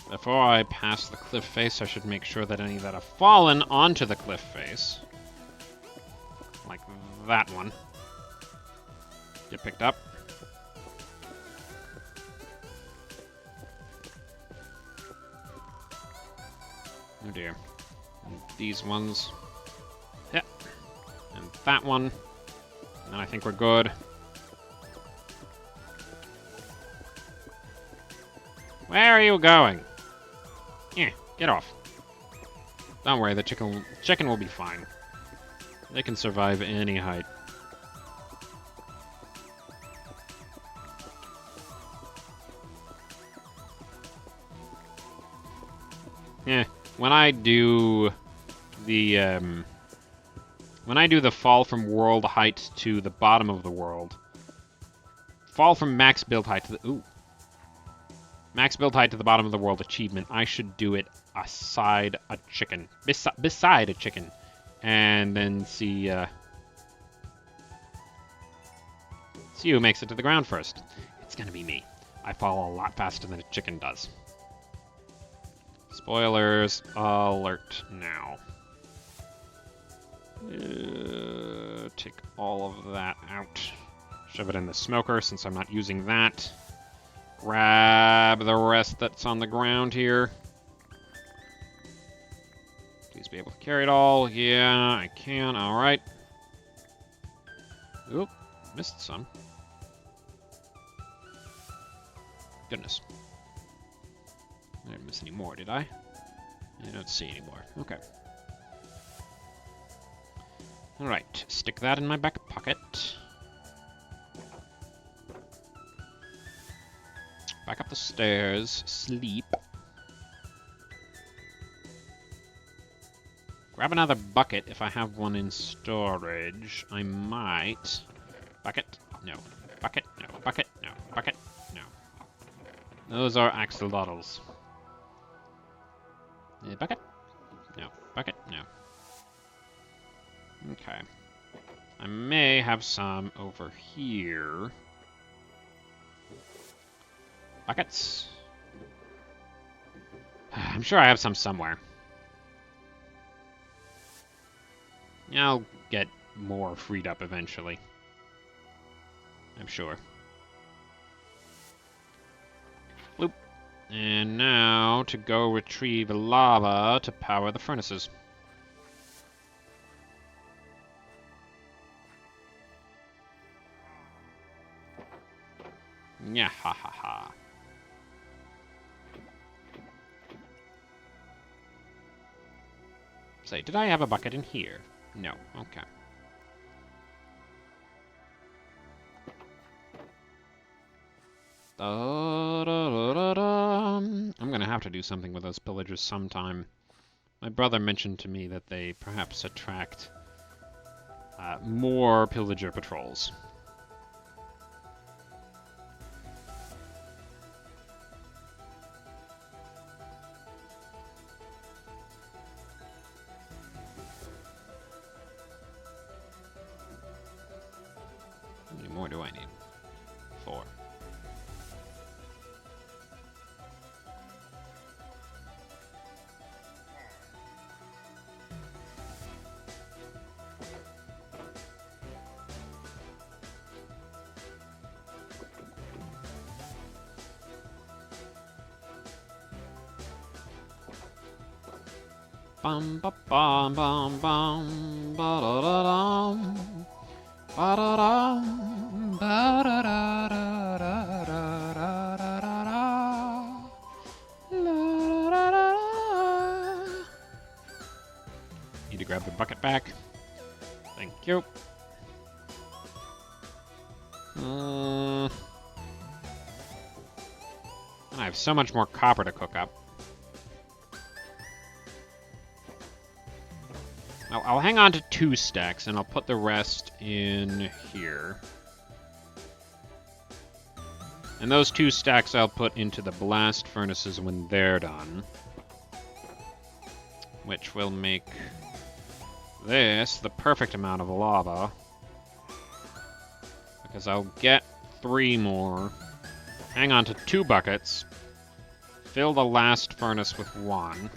Before I pass the cliff face, I should make sure that any that have fallen onto the cliff face, like that one, get picked up. Oh dear. And these ones. Yeah. And that one. And I think we're good. Where are you going? Yeah, get off. Don't worry, the chicken will be fine. They can survive any height. Yeah, when I do the fall from world height to the bottom of the world, fall from max build height to the max build height to the bottom of the world achievement, I should do it beside a chicken, and then see who makes it to the ground first. It's gonna be me. I fall a lot faster than a chicken does. Spoilers alert now. Take all of that out. Shove it in the smoker since I'm not using that. Grab the rest that's on the ground here. Please be able to carry it all. Yeah, I can. All right. Oop, missed some. Goodness. I didn't miss any more, did I? I don't see any more. Okay. All right, stick that in my back pocket. Back up the stairs, sleep. Grab another bucket if I have one in storage. I might. Bucket? No. Bucket? No. Bucket? No. Bucket? No. Those are axolotls. Bucket? No. Bucket? No. Okay. I may have some over here. Buckets? I'm sure I have some somewhere. I'll get more freed up eventually. I'm sure. Bloop. And now to go retrieve lava to power the furnaces. Yeah, ha ha ha. Say, did I have a bucket in here? No. Okay. I'm gonna have to do something with those pillagers sometime. My brother mentioned to me that they perhaps attract more pillager patrols. How many more do I need? 4. Bum ba bum bum bum ba da da dum ba da dum ba da da da da da da da da da da. Need to grab the bucket back. Thank you. I have so much more copper to cook up. I'll hang on to 2 stacks, and I'll put the rest in here. And those 2 stacks I'll put into the blast furnaces when they're done. Which will make this the perfect amount of lava. Because I'll get 3 more. Hang on to 2 buckets. Fill the last furnace with 1.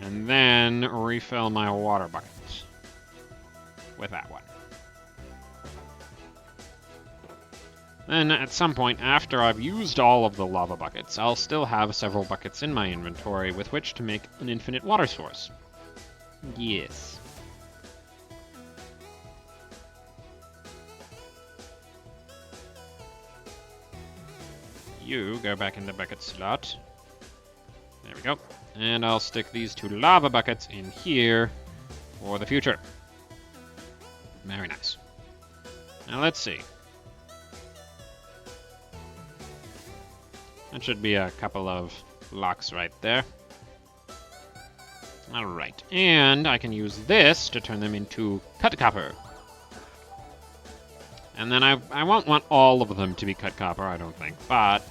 And then refill my water buckets with that one. Then, at some point after I've used all of the lava buckets, I'll still have several buckets in my inventory with which to make an infinite water source. Yes. You go back in the bucket slot. There we go. And I'll stick these 2 lava buckets in here for the future. Very nice. Now let's see. That should be a couple of blocks right there. Alright, and I can use this to turn them into cut copper. And then I won't want all of them to be cut copper, I don't think, but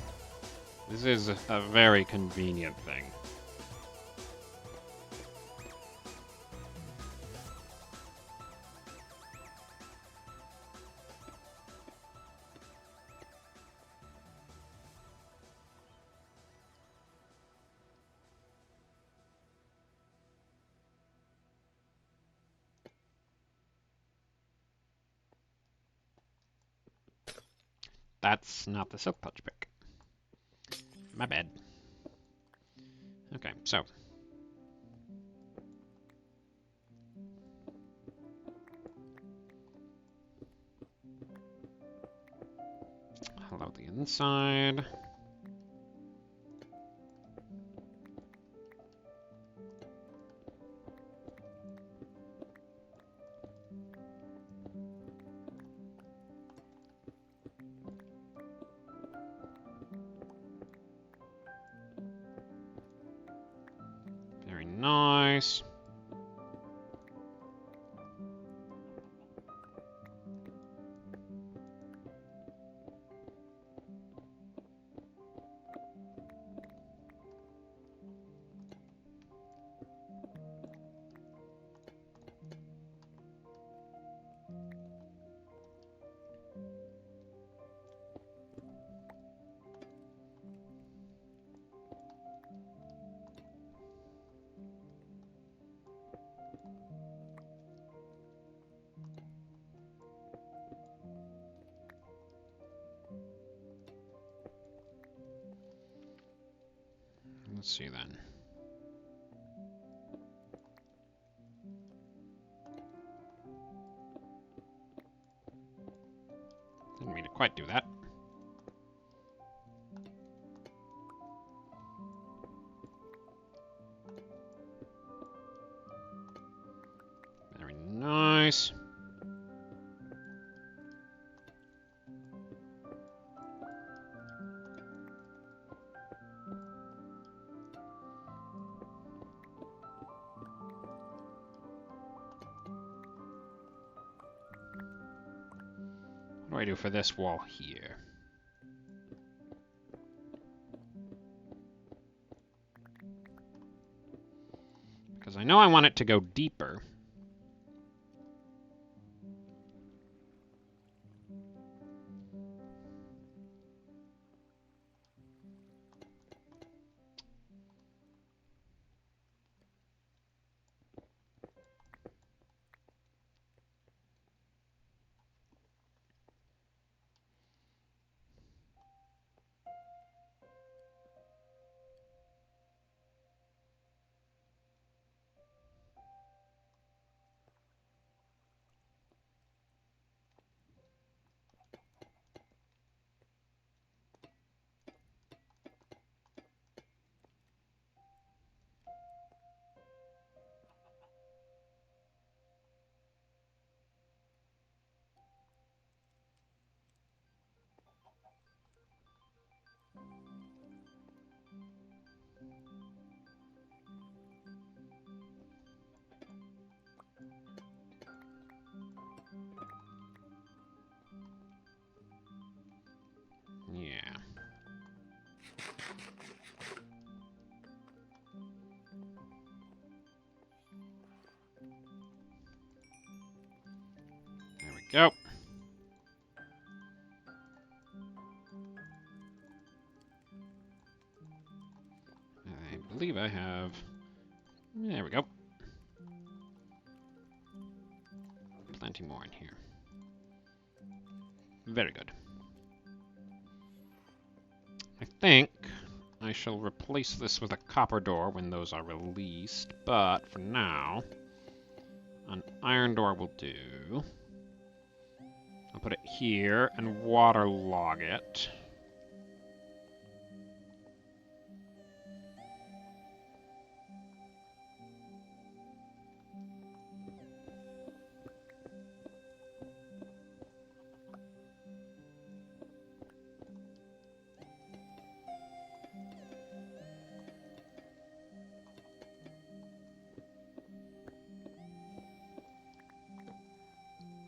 this is a very convenient thing. That's not the silk touch pick. My bad. Okay, so. Hello, the inside. Very nice. Let's see then. Didn't mean to quite do that. Very nice. What do I do for this wall here? Because I know I want it to go deeper. Go. I believe I have... There we go. Plenty more in here. Very good. I think I shall replace this with a copper door when those are released, but for now, an iron door will do. I'll put it here and waterlog it.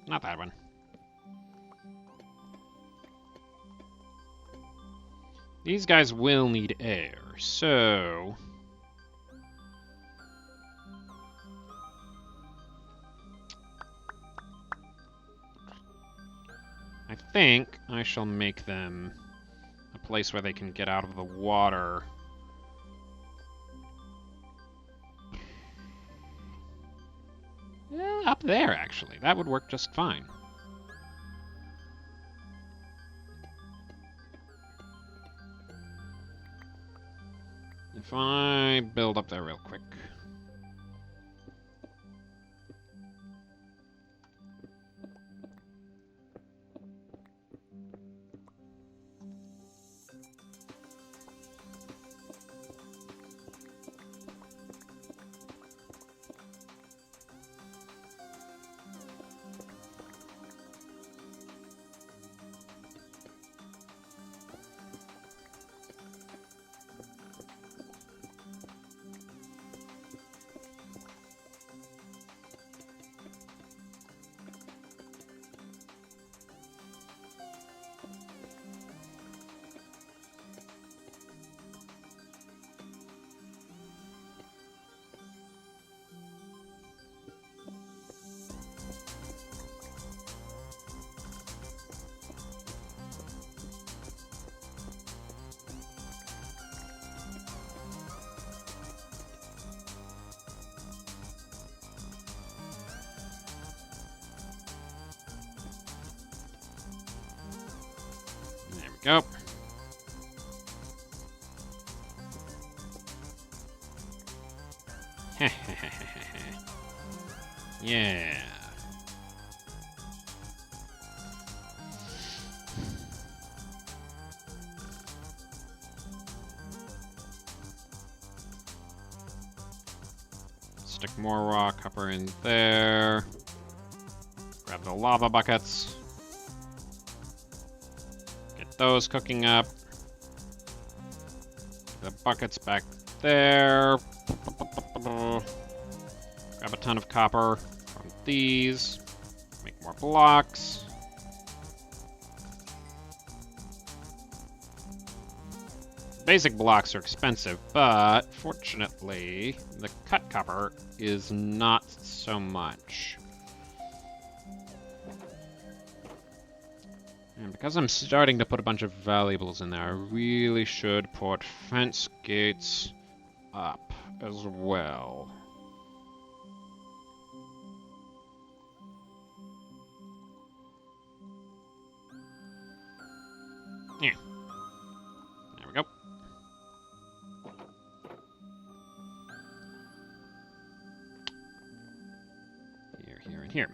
Not that one. These guys will need air, so... I think I shall make them a place where they can get out of the water. Up there, actually. That would work just fine. If I build up there real quick. Go. Yeah. Stick more raw copper in there. Grab the lava buckets. Those cooking up. The buckets back there. Grab a ton of copper from these. Make more blocks. Basic blocks are expensive, but fortunately, the cut copper is not so much. And because I'm starting to put a bunch of valuables in there, I really should put fence gates up as well. Yeah. There we go. Here, here, and here.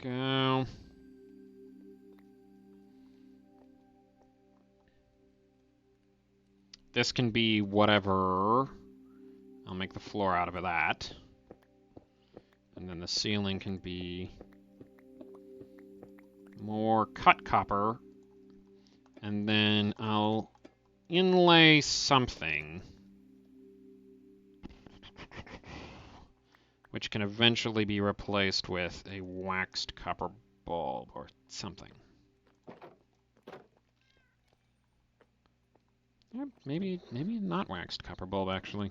Go. This can be whatever. I'll make the floor out of that. And then the ceiling can be more cut copper. And then I'll inlay something which can eventually be replaced with a waxed copper bulb or something. Yeah, maybe not waxed copper bulb, actually.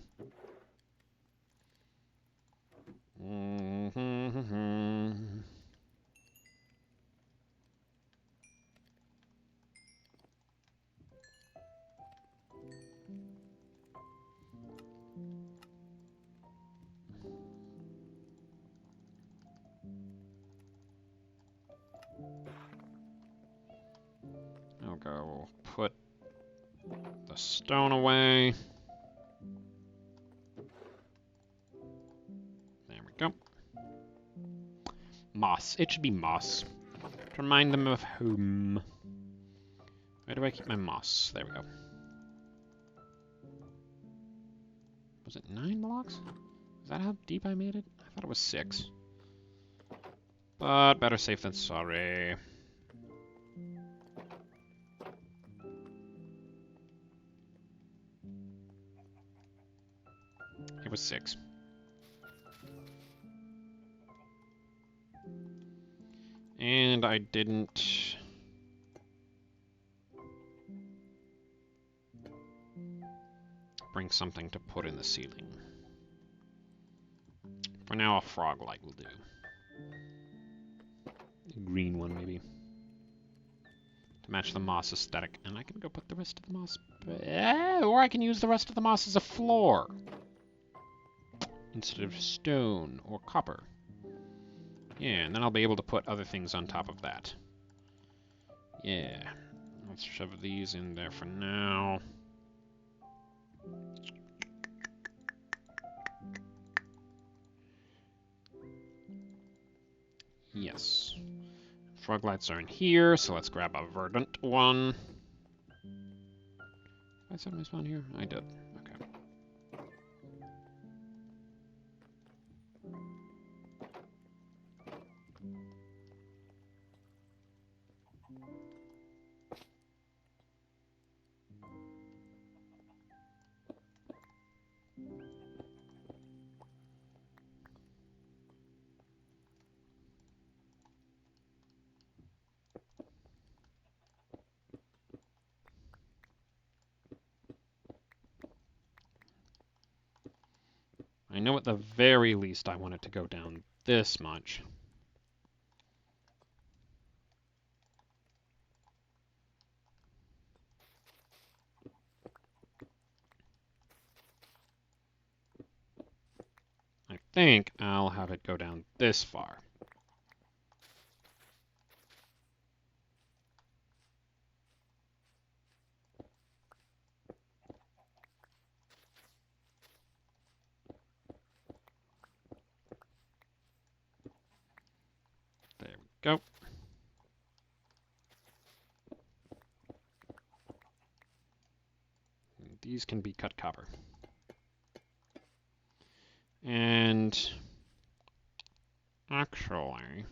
I'll go put the stone away. There we go. Moss. It should be moss. To remind them of whom. Where do I keep my moss? There we go. Was it 9 blocks? Is that how deep I made it? I thought it was 6. But better safe than sorry. It was 6. And I didn't... bring something to put in the ceiling. For now, a frog light will do. A green one, maybe. To match the moss aesthetic. And I can go put the rest of the moss... or I can use the rest of the moss as a floor. Instead of stone or copper. Yeah, and then I'll be able to put other things on top of that. Yeah. Let's shove these in there for now. Yes. Frog lights are in here, so let's grab a verdant one. Did I set my spawn here? I did. Okay. I know at the very least I want it to go down this much. I think I'll have it go down this far. There we go. And these can be cut copper. And actually,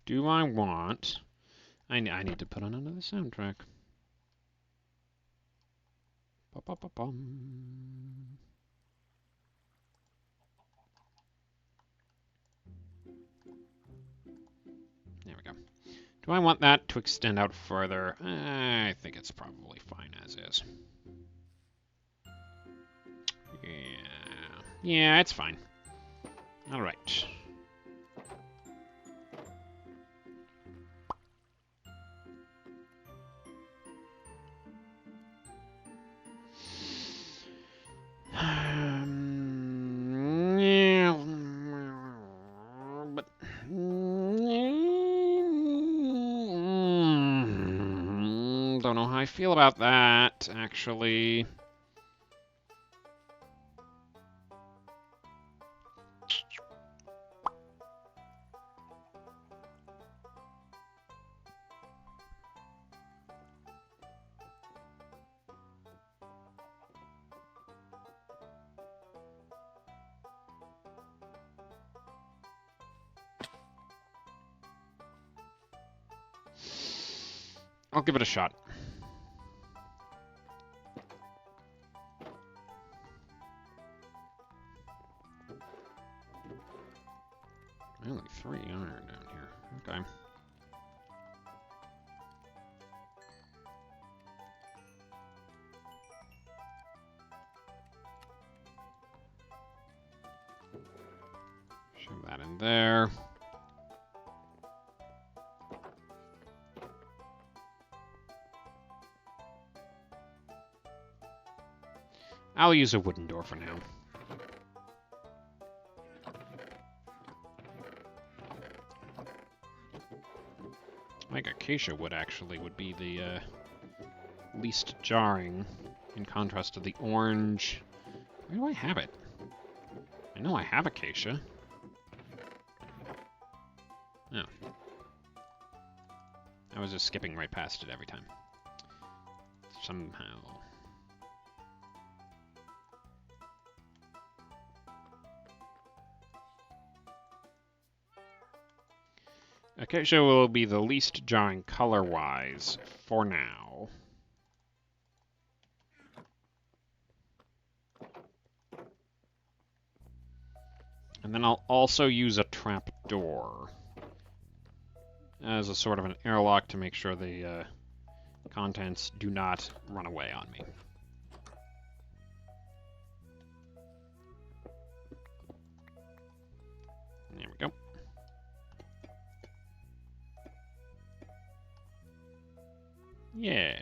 do I want... I need to put on another soundtrack. Ba-ba-ba-bum. There we go. Do I want that to extend out further? I think it's probably fine as is. Yeah, it's fine. All right. But don't know how I feel about that, actually. I'll give it a shot. Only 3 iron down here. Okay. Shove that in there. I'll use a wooden door for now. I think acacia wood actually would be the least jarring in contrast to the orange. Where do I have it? I know I have acacia. No. I was just skipping right past it every time. Somehow. Acacia will be the least jarring color-wise for now. And then I'll also use a trap door as a sort of an airlock to make sure the contents do not run away on me. There we go. Yeah.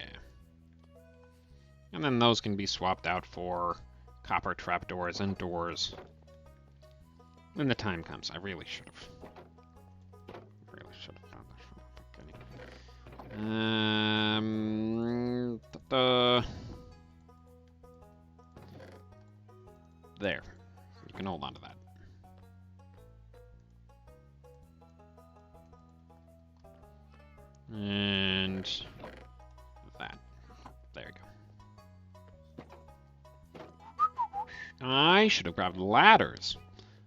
And then those can be swapped out for copper trapdoors and doors when the time comes. I really should have. Done that from the beginning. There. You can hold on to that. And that. There you go. I should have grabbed ladders.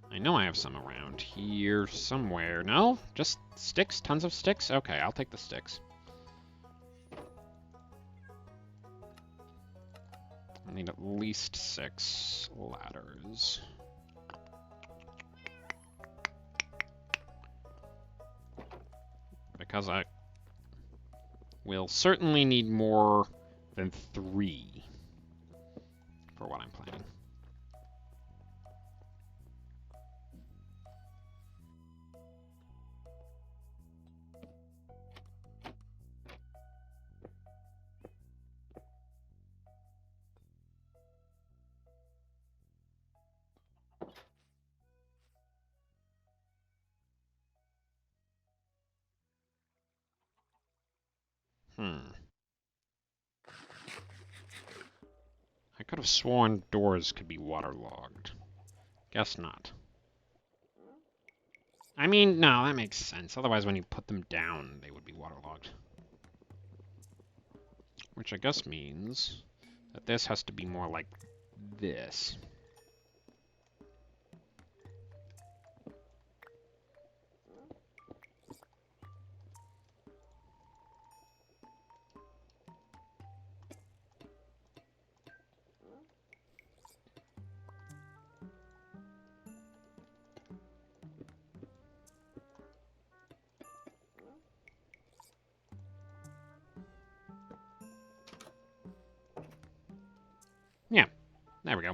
I know I have some around here somewhere. No? Just sticks? Tons of sticks? Okay, I'll take the sticks. I need at least 6 ladders. Because I will certainly need more than 3 for what I'm planning. I could have sworn doors could be waterlogged. Guess not. I mean, no, that makes sense. Otherwise, when you put them down, they would be waterlogged. Which I guess means that this has to be more like this. Yeah, there we go.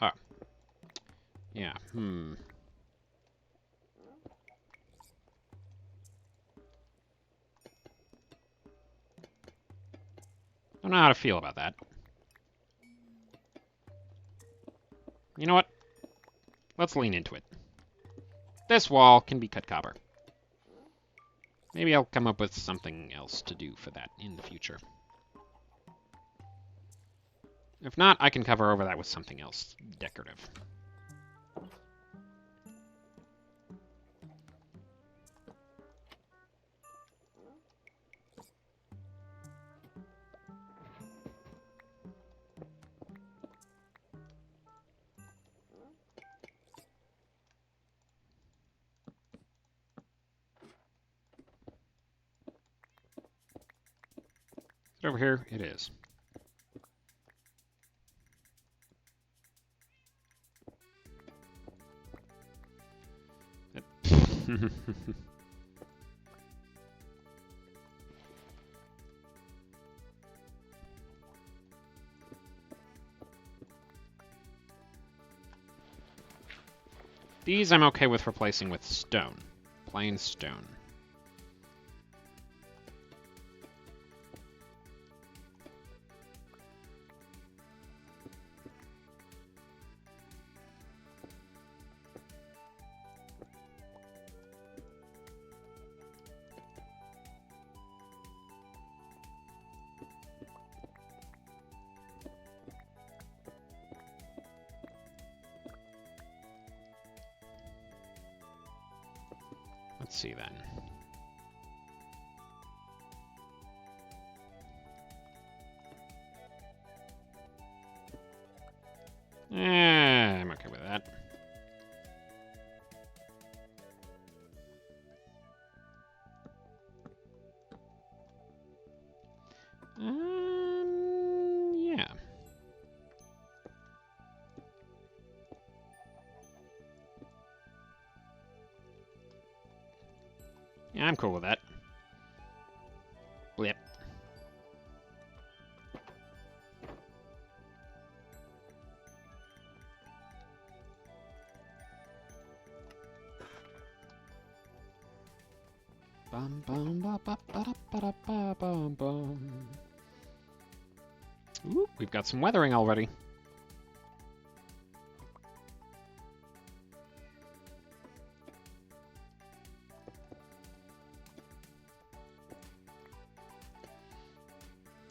Oh. Yeah, Don't know how to feel about that. You know what? Let's lean into it. This wall can be cut copper. Maybe I'll come up with something else to do for that in the future. If not, I can cover over that with something else decorative. over here? It is. These I'm okay with replacing with stone. Plain stone. Let's see then. I'm okay with that. Yeah. Yeah, I'm cool with that. Blip. Bum bum ba ba ba da ba ba bum bum. Ooh, we've got some weathering already.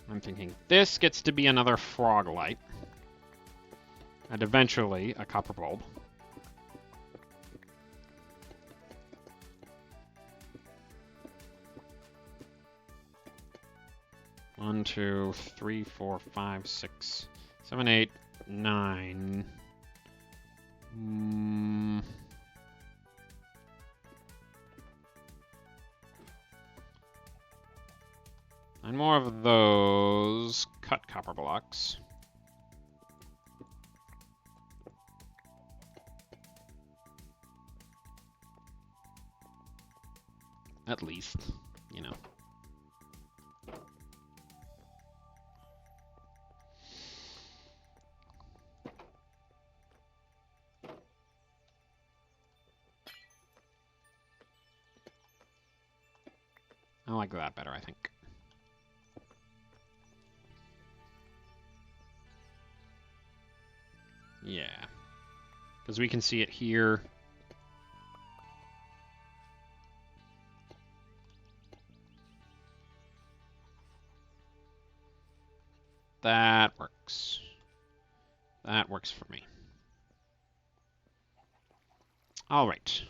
I'm thinking this gets to be another frog light. And eventually a copper bulb. One, two, three, 4, 5, 6, 7, 8, 9. And more of those cut copper blocks. At least, you know. I like that better, I think. Yeah. Because we can see it here. That works. That works for me. All right.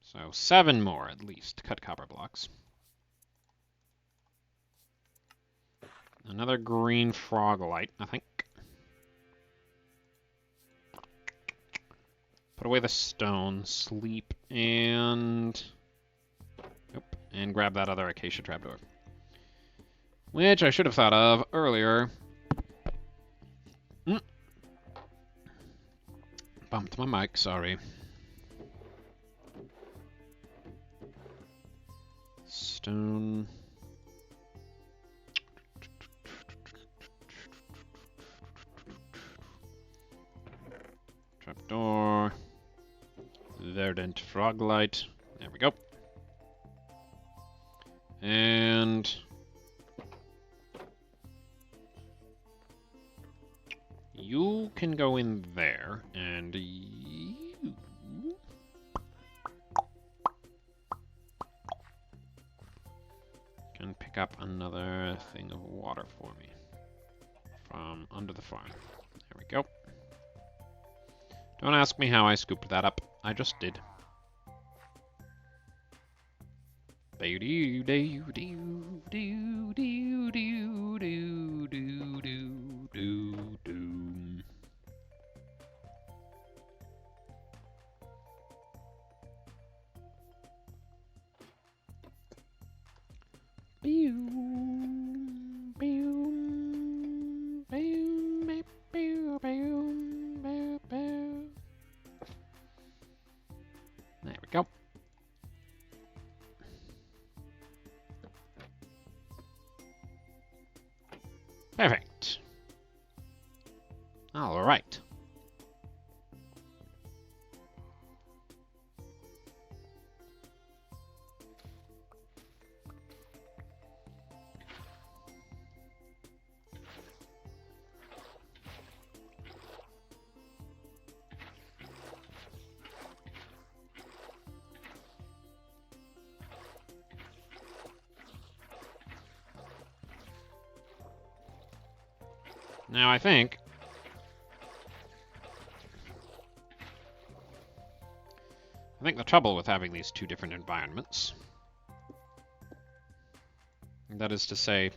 So 7 more, at least, cut copper blocks. Another green frog light, I think. Put away the stone, sleep, and... Nope, and grab that other acacia trapdoor. Which I should have thought of earlier. Bumped my mic, sorry. Stone. Trapdoor. Verdant frog light. There we go. And you can go in there, and you can pick up another thing of water for me from under the farm. There we go. Don't ask me how I scooped that up. I just did. There we go. Perfect. All right. Now I think the trouble with having these two different environments, that is to say,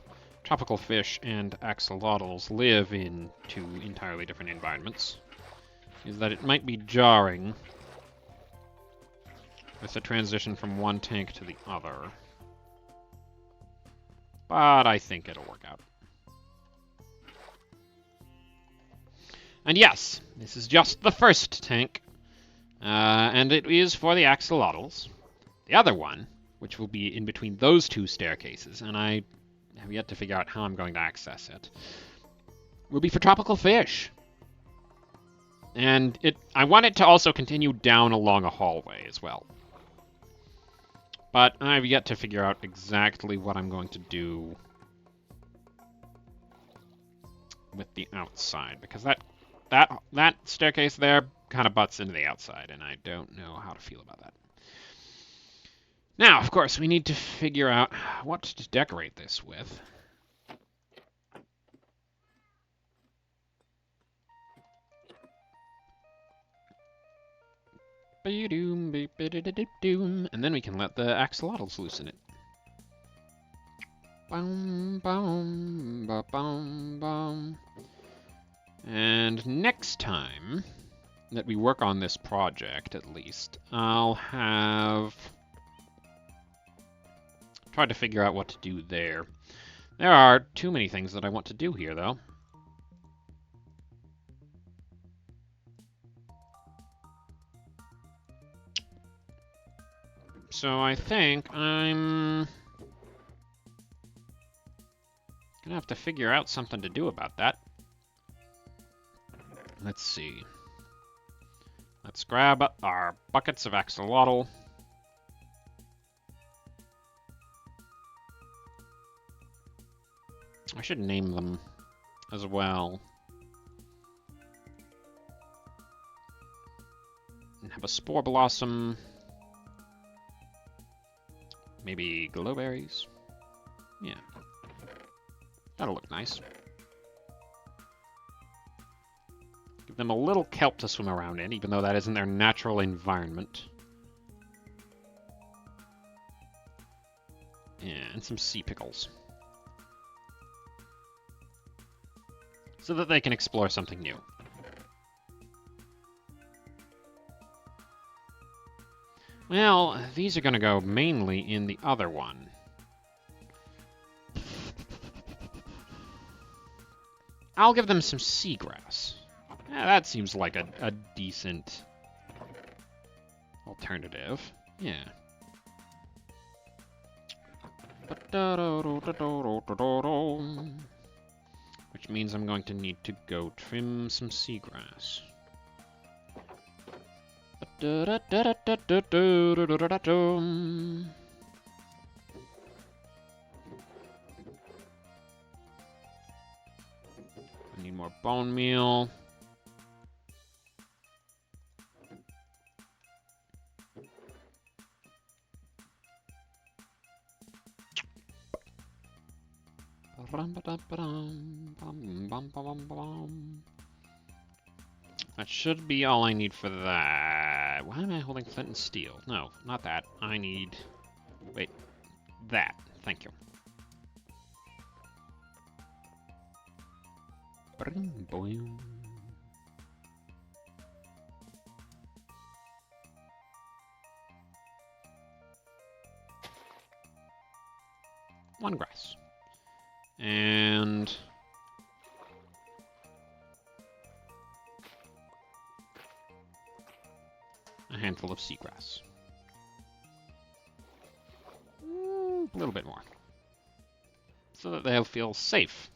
tropical fish and axolotls live in two entirely different environments, is that it might be jarring with the transition from one tank to the other. But I think it'll work out. And yes, this is just the first tank, and it is for the axolotls. The other one, which will be in between those two staircases, and I have yet to figure out how I'm going to access it, will be for tropical fish. And I want it to also continue down along a hallway as well. But I've yet to figure out exactly what I'm going to do with the outside, because that staircase there kind of butts into the outside, and I don't know how to feel about that. Now, of course, we need to figure out what to decorate this with. And then we can let the axolotls loose in it. And next time that we work on this project, at least, I'll have tried to figure out what to do there. There are too many things that I want to do here, though. So I think I'm gonna have to figure out something to do about that. Let's see. Let's grab our buckets of axolotl. I should name them as well. And have a spore blossom. Maybe glowberries. Yeah. That'll look nice. Give them a little kelp to swim around in, even though that isn't their natural environment. Yeah, and some sea pickles. So that they can explore something new. Well, these are going to go mainly in the other one. I'll give them some seagrass. Yeah, that seems like a decent alternative. Yeah. Which means I'm going to need to go trim some seagrass. I need more bone meal. That should be all I need for that. Why am I holding flint and steel? No, not that. I need... Wait. That. Thank you. 1 grass. And a handful of seagrass. A little bit more. So that they'll feel safe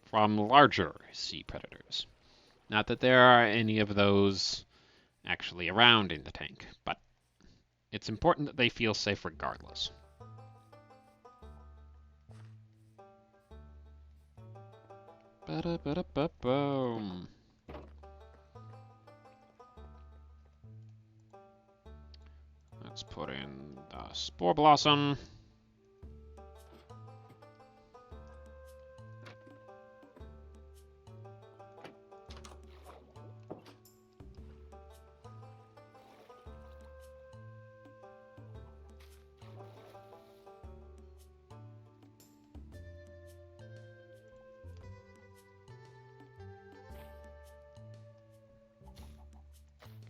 from larger sea predators. Not that there are any of those actually around in the tank, but it's important that they feel safe regardless. Ba-da-ba-da-ba-boom. Let's put in the Spore Blossom.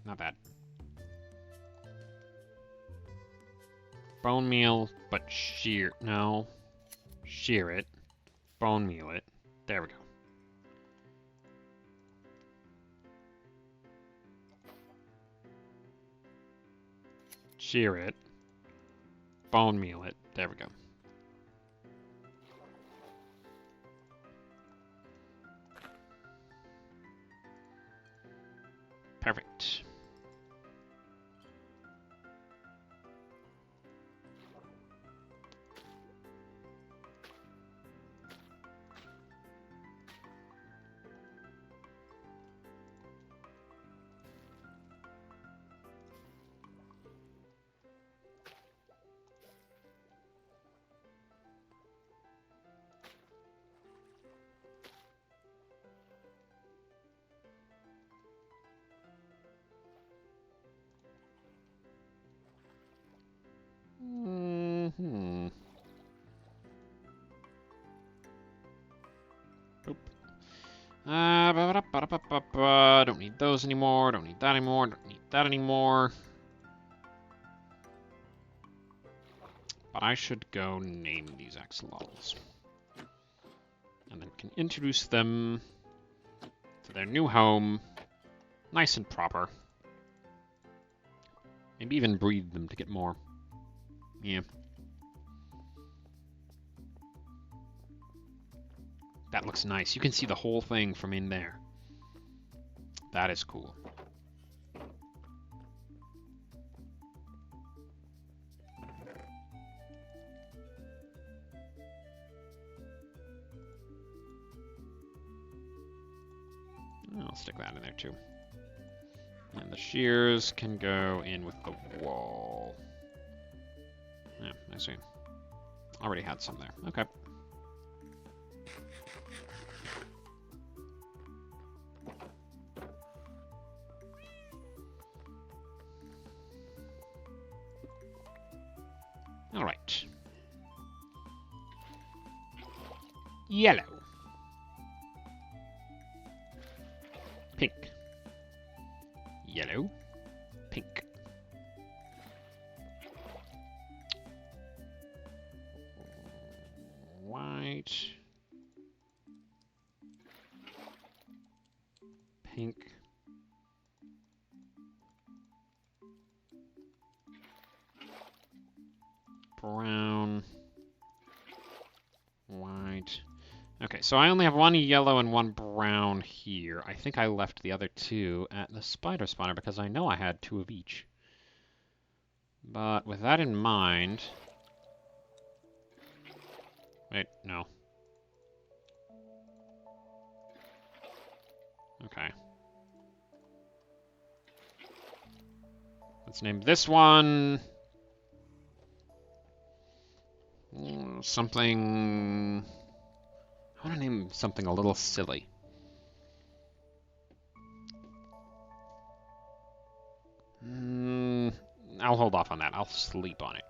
Not bad. Bone meal, but shear. No. Shear it. Bone meal it. There we go. Shear it. Bone meal it. There we go. Perfect. Oop. Don't need those anymore. Don't need that anymore. Don't need that anymore. But I should go name these axolotls. And then we can introduce them to their new home. Nice and proper. Maybe even breed them to get more. Yeah. That looks nice. You can see the whole thing from in there. That is cool. I'll stick that in there too. And the shears can go in with the wall. Yeah, I see. Already had some there. Okay. All right. Yellow. Pink. Yellow. Pink. White. Pink. Brown. White. Okay, so I only have one yellow and one brown here. I think I left the other two at the spider spawner because I know I had 2 of each. But with that in mind... Wait, no. Okay. Let's name this one... something... I want to name something a little silly. I'll hold off on that. I'll sleep on it.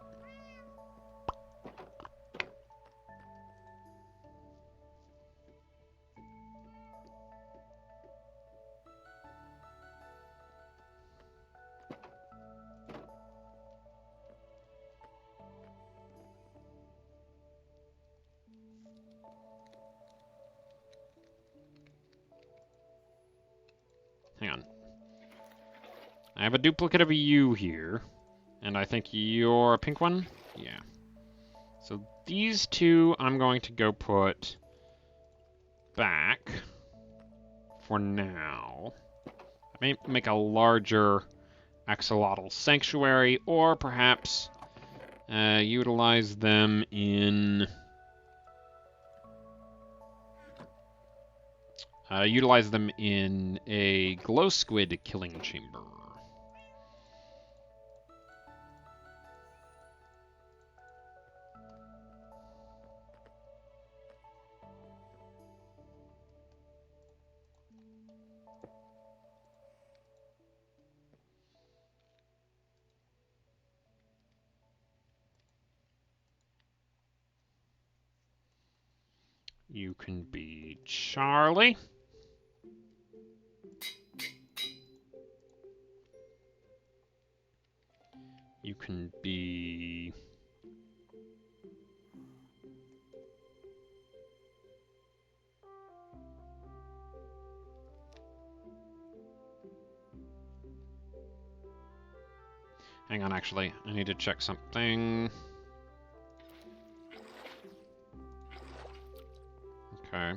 I have a duplicate of you here. And I think you're a pink one? Yeah. So these two I'm going to go put back for now. I may make a larger axolotl sanctuary, or perhaps utilize them in a glow squid killing chamber. You can be Charlie. You can be... Hang on, actually. I need to check something. Okay.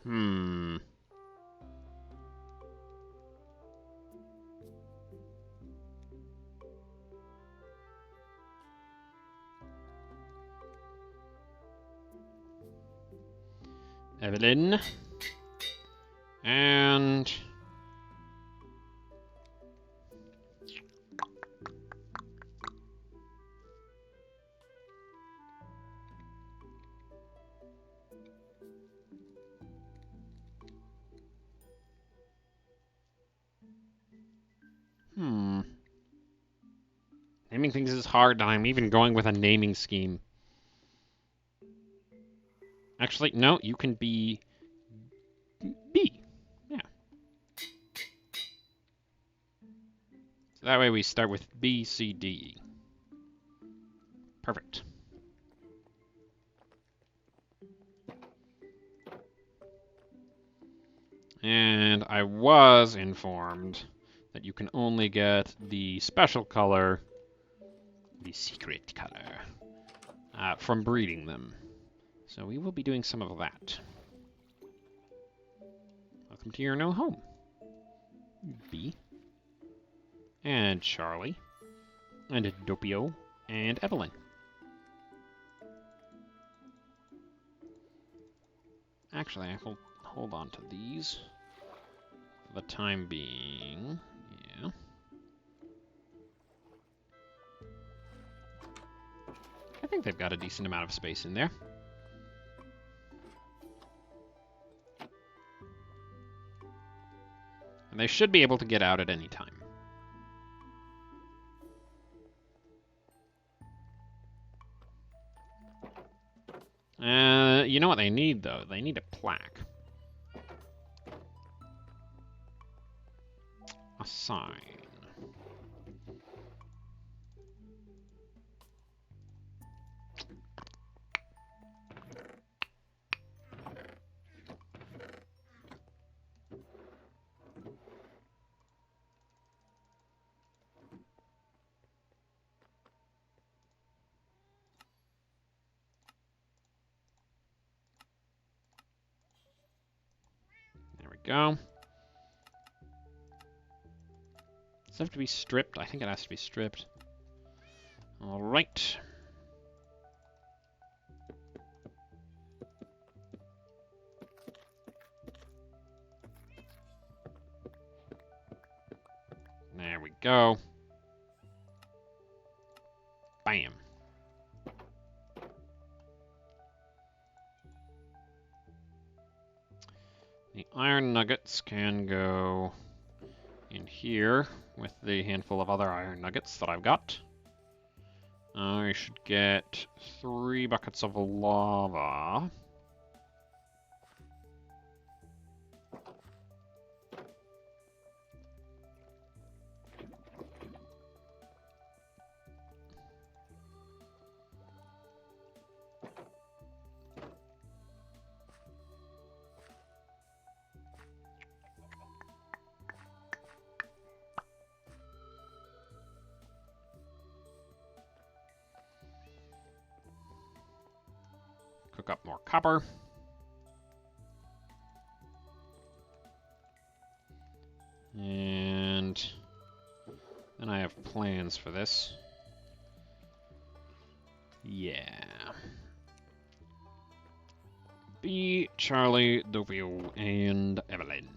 Hmm. Evelyn. And... Naming things is hard, and I'm even going with a naming scheme. Actually, no, you can be B. Yeah. So that way we start with B, C, D, E. Perfect. And I was informed that you can only get the special color, the secret color, from breeding them. So we will be doing some of that. Welcome to your new home. B. And Charlie. And Doppio. And Evelyn. Actually, I will hold on to these for the time being. Yeah. I think they've got a decent amount of space in there. And they should be able to get out at any time. You know what they need, though? They need a plaque. A sign. There we go. Does it have to be stripped? I think it has to be stripped. All right. There we go. Bam. The iron nuggets can go in here with the handful of other iron nuggets that I've got. I should get 3 buckets of lava. Cook up more copper. And then I have plans for this. Yeah. B, Charlie, Dovio, and Evelyn.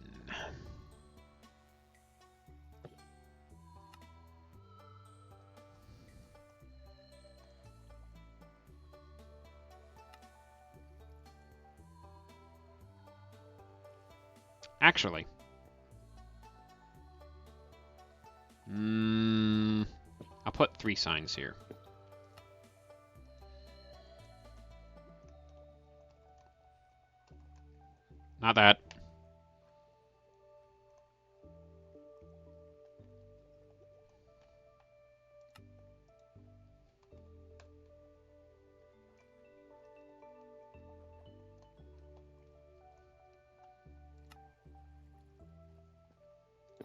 Actually, I'll put 3 signs here. Not that.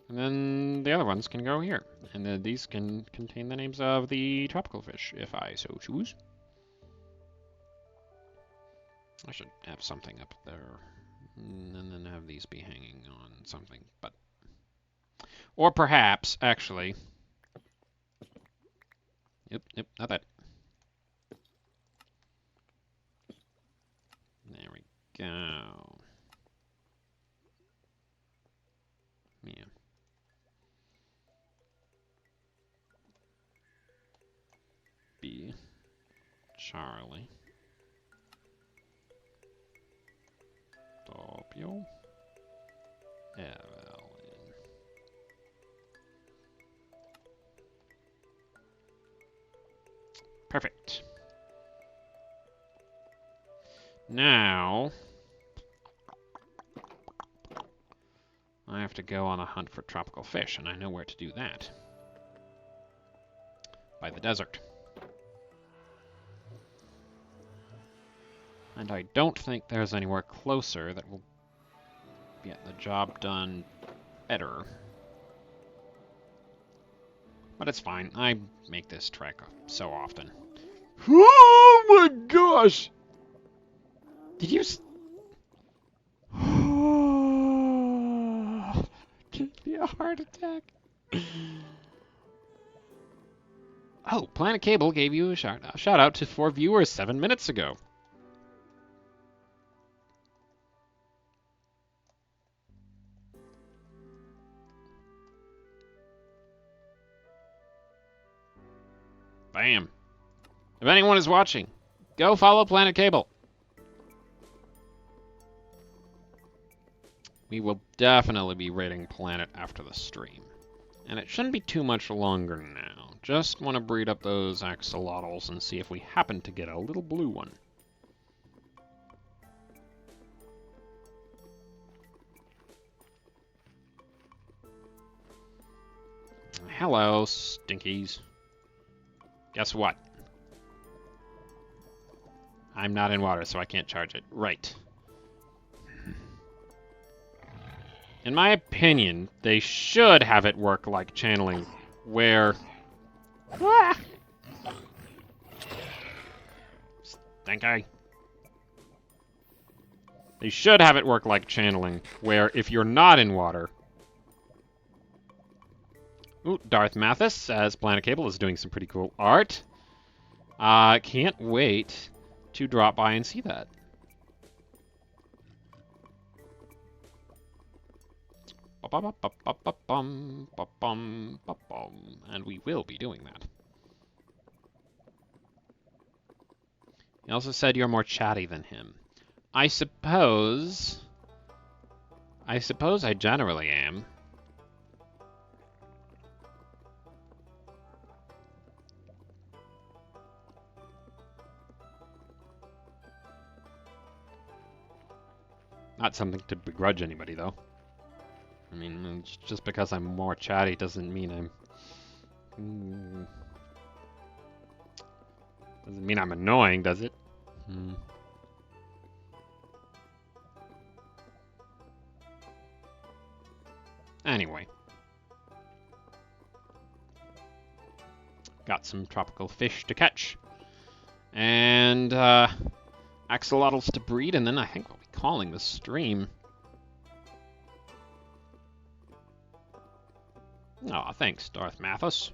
And then the other ones can go here. And then these can contain the names of the tropical fish, if I so choose. I should have something up there. And then have these be hanging on something. But or perhaps, actually... Yep, not that. There we go. Yeah. B. Charlie. Doppio. Evelyn. Perfect. Now, I have to go on a hunt for tropical fish, and I know where to do that. By the desert. And I don't think there's anywhere closer that will get the job done better. But it's fine. I make this trek so often. Oh my gosh! Did you... Give me a heart attack. Oh, Planet Cable gave you a shout out to 4 viewers 7 minutes ago. Bam. If anyone is watching, go follow Planet Cable. We will definitely be raiding Planet after the stream. And it shouldn't be too much longer now. Just want to breed up those axolotls and see if we happen to get a little blue one. Hello, stinkies. Guess what? I'm not in water, so I can't charge it. Right. In my opinion, they should have it work like channeling, where... Ah! Stinky. They should have it work like channeling, where if you're not in water... Ooh, Darth Mathis says Planet Cable is doing some pretty cool art. Can't wait to drop by and see that. And we will be doing that. He also said you're more chatty than him. I suppose I generally am. Not something to begrudge anybody, though. I mean, just because I'm more chatty doesn't mean I'm... doesn't mean I'm annoying, does it? Anyway. Got some tropical fish to catch. And, axolotls to breed, and then I think we'll be calling the stream. Aw, thanks, Darth Mathis.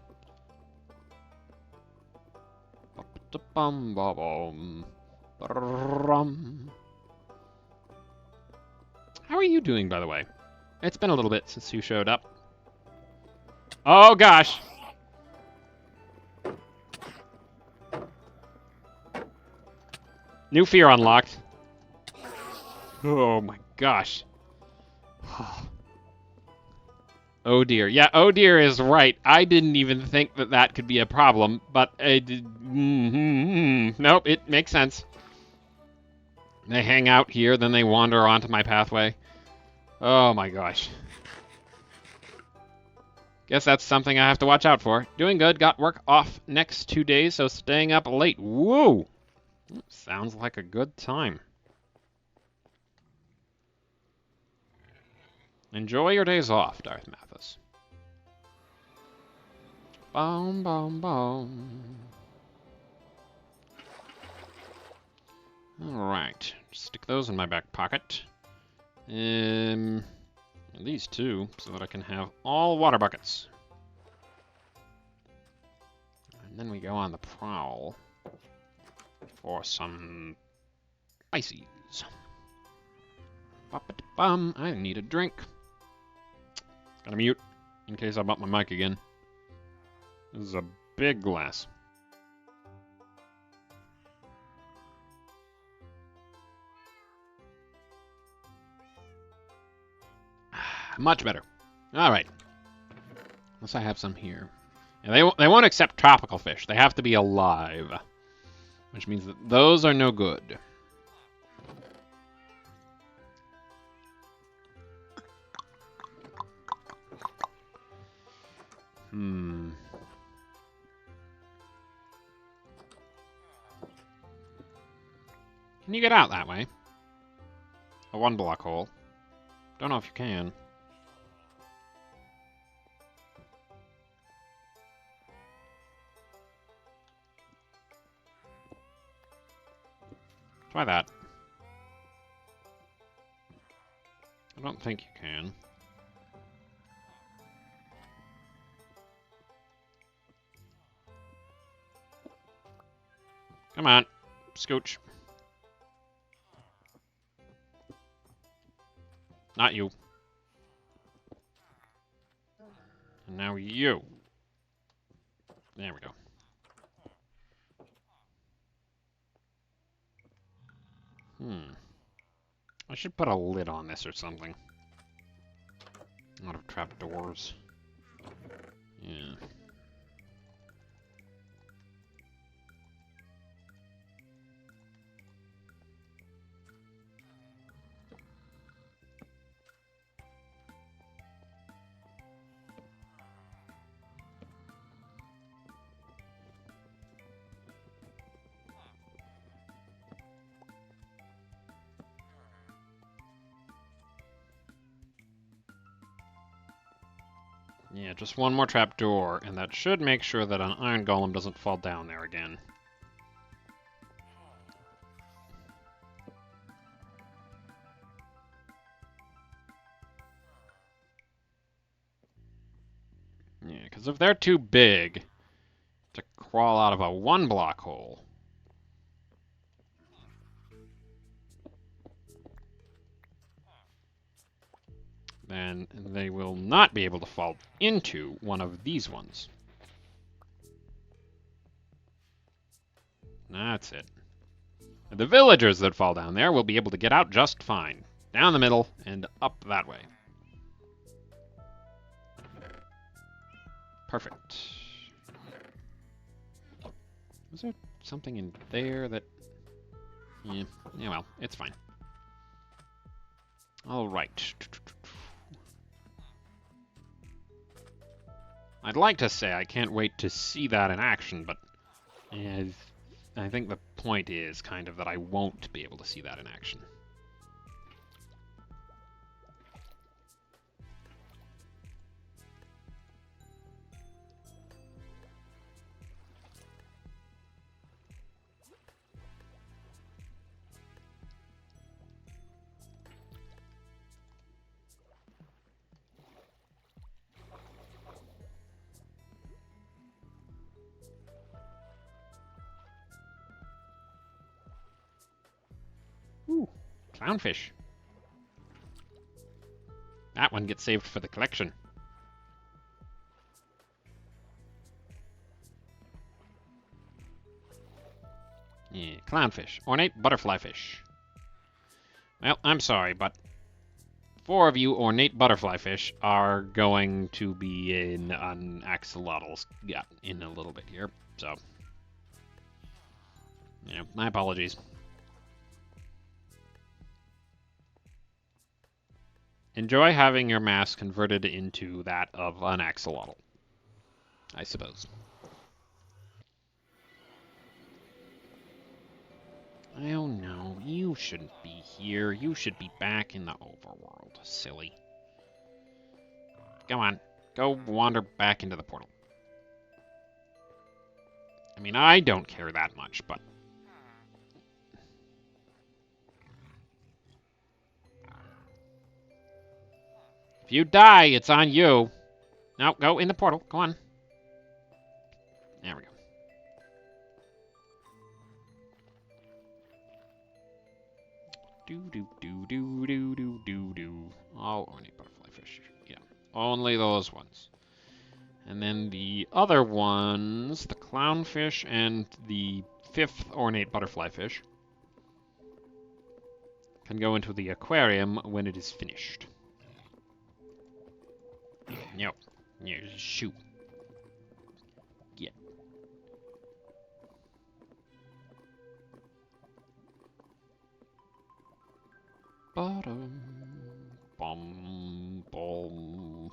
How are you doing, by the way? It's been a little bit since you showed up. Oh, gosh! New fear unlocked. Oh my gosh. Oh dear. Yeah, oh dear is right. I didn't even think that that could be a problem, but nope, it makes sense. They hang out here, then they wander onto my pathway. Oh my gosh. Guess that's something I have to watch out for. Doing good. Got work off next 2 days, so staying up late. Woo! Sounds like a good time. Enjoy your days off, Darth Mathis. Boom, boom, boom. Alright. Stick those in my back pocket. These two, so that I can have all water buckets. And then we go on the prowl for some spices. Bum, I need a drink. Gotta mute in case I bump my mic again. This is a big glass. Much better. All right. Unless I have some here. Yeah, they won't accept tropical fish. They have to be alive, which means that those are no good. Can you get out that way? A 1-block hole. Don't know if you can. Try that. I don't think you can. Come on, scooch. Not you. And now you. There we go. I should put a lid on this or something. A lot of trapdoors. Yeah. Yeah, just one more trapdoor, and that should make sure that an iron golem doesn't fall down there again. Yeah, because if they're too big to crawl out of a 1-block hole, then they will not be able to fall into one of these ones. That's it. The villagers that fall down there will be able to get out just fine. Down the middle and up that way. Perfect. Was there something in there that... Yeah, well, it's fine. All right. I'd like to say I can't wait to see that in action, but I think the point is kind of that I won't be able to see that in action. Ooh, clownfish. That one gets saved for the collection. Yeah, clownfish. Ornate butterfly fish. Well, I'm sorry, but 4 of you ornate butterfly fish are going to be in an axolotls in a little bit here. So, my apologies. Enjoy having your mass converted into that of an axolotl, I suppose. Oh no, you shouldn't be here. You should be back in the overworld, silly. Go on, go wander back into the portal. I mean, I don't care that much, but... if you die, it's on you. No, go in the portal. Go on. There we go. Do. All ornate butterfly fish. Yeah, only those ones. And then the other ones, the clownfish and the 5th ornate butterfly fish, can go into the aquarium when it is finished. Yep. Yeah, shoot. Get. Bottom. Bum. Bum.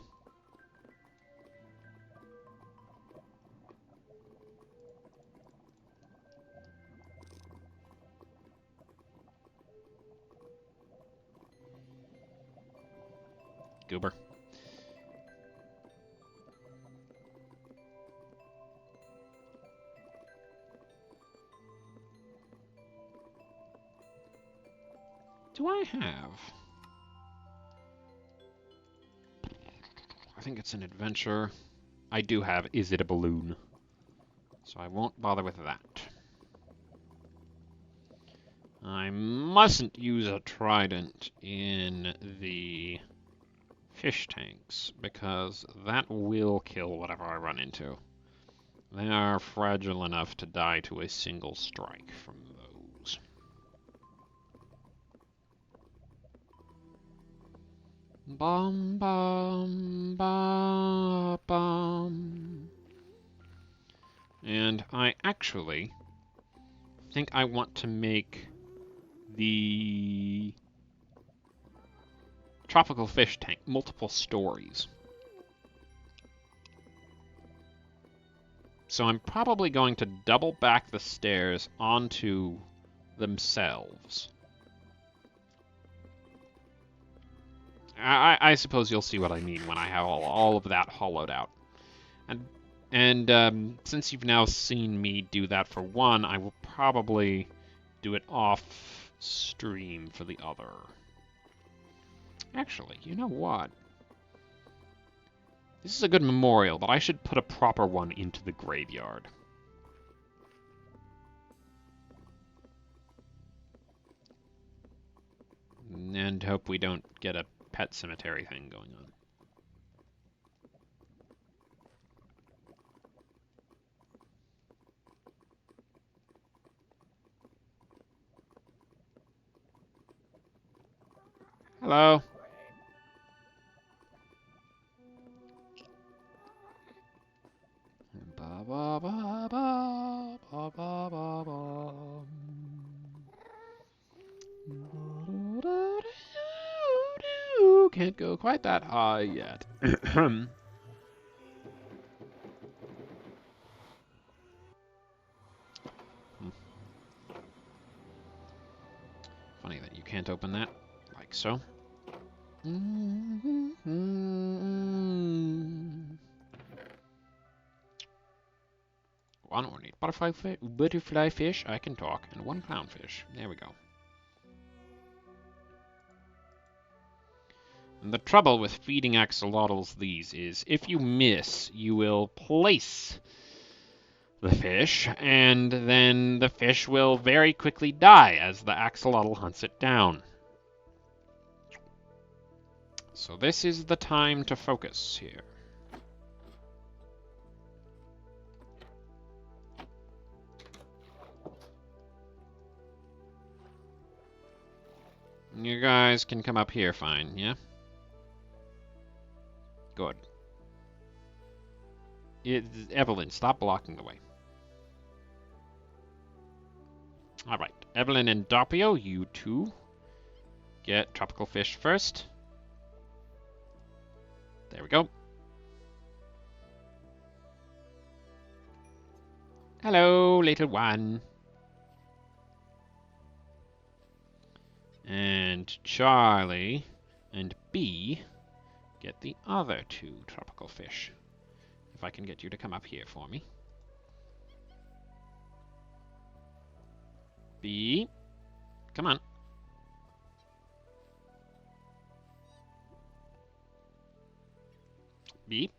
Goober. Do I have? I think it's an adventure. I do have Is It a Balloon? So I won't bother with that. I mustn't use a trident in the fish tanks, because that will kill whatever I run into. They are fragile enough to die to a single strike from those. Bum bum ba bum. And I actually think I want to make the tropical fish tank multiple stories. So I'm probably going to double back the stairs onto themselves. I suppose you'll see what I mean when I have all of that hollowed out. And since you've now seen me do that for one, I will probably do it off stream for the other. Actually, you know what? This is a good memorial, but I should put a proper one into the graveyard. And hope we don't get a pet cemetery thing going on. Hello. Ba ba ba ba ba ba ba ba. can't go quite that high yet. Funny that you can't open that, like so. One ornate butterfly fish, I can talk, and one clownfish. There we go. And the trouble with feeding axolotls these is, if you miss, you will place the fish, and then the fish will very quickly die as the axolotl hunts it down. So this is the time to focus here. You guys can come up here fine, yeah? Good. Evelyn, stop blocking the way. Alright, Evelyn and Doppio, you two get tropical fish first. There we go. Hello, little one. And Charlie and B get the other two tropical fish. If I can get you to come up here for me. B, come on. B.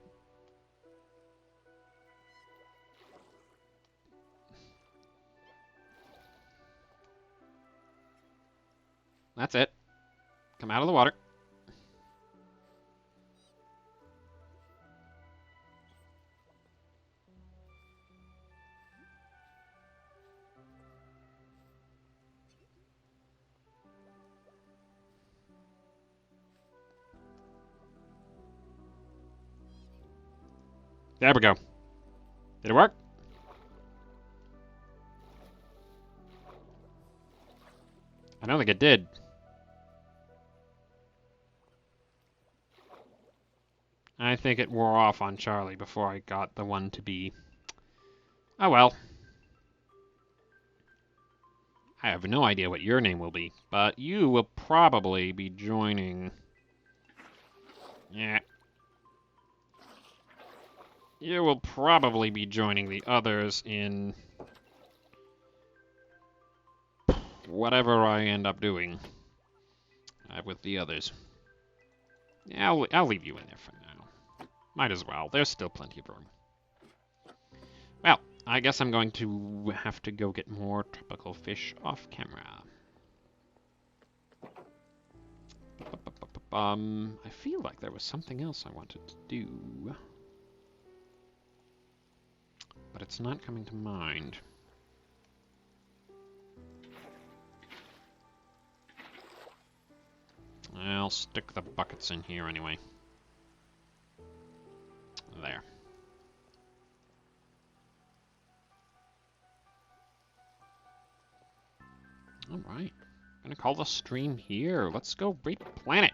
That's it. Come out of the water. There we go. Did it work? I don't think it did. I think it wore off on Charlie before I got the one to be. Oh well. I have no idea what your name will be, but you will probably be joining. Yeah. You will probably be joining the others in whatever I end up doing with the others. Yeah, I'll leave you in there for now. Might as well. There's still plenty of room. Well, I guess I'm going to have to go get more tropical fish off camera. I feel like there was something else I wanted to do, but it's not coming to mind. I'll stick the buckets in here anyway. There. Alright. Gonna call the stream here. Let's go rate the planet.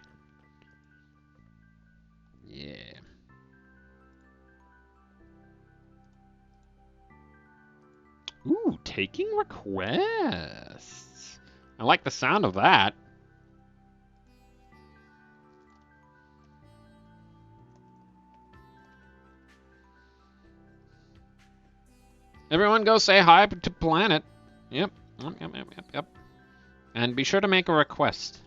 Yeah. Ooh, taking requests. I like the sound of that. Everyone go say hi to Planet. Yep. Yep. And be sure to make a request.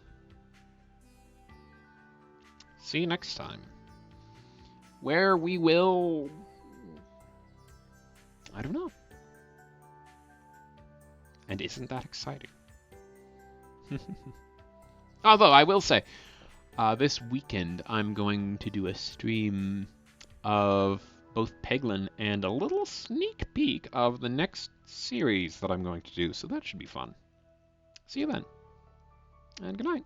See you next time. Where we will... I don't know. And isn't that exciting? Although, I will say, this weekend I'm going to do a stream of both Peglin and a little sneak peek of the next series that I'm going to do, so that should be fun. See you then, and good night.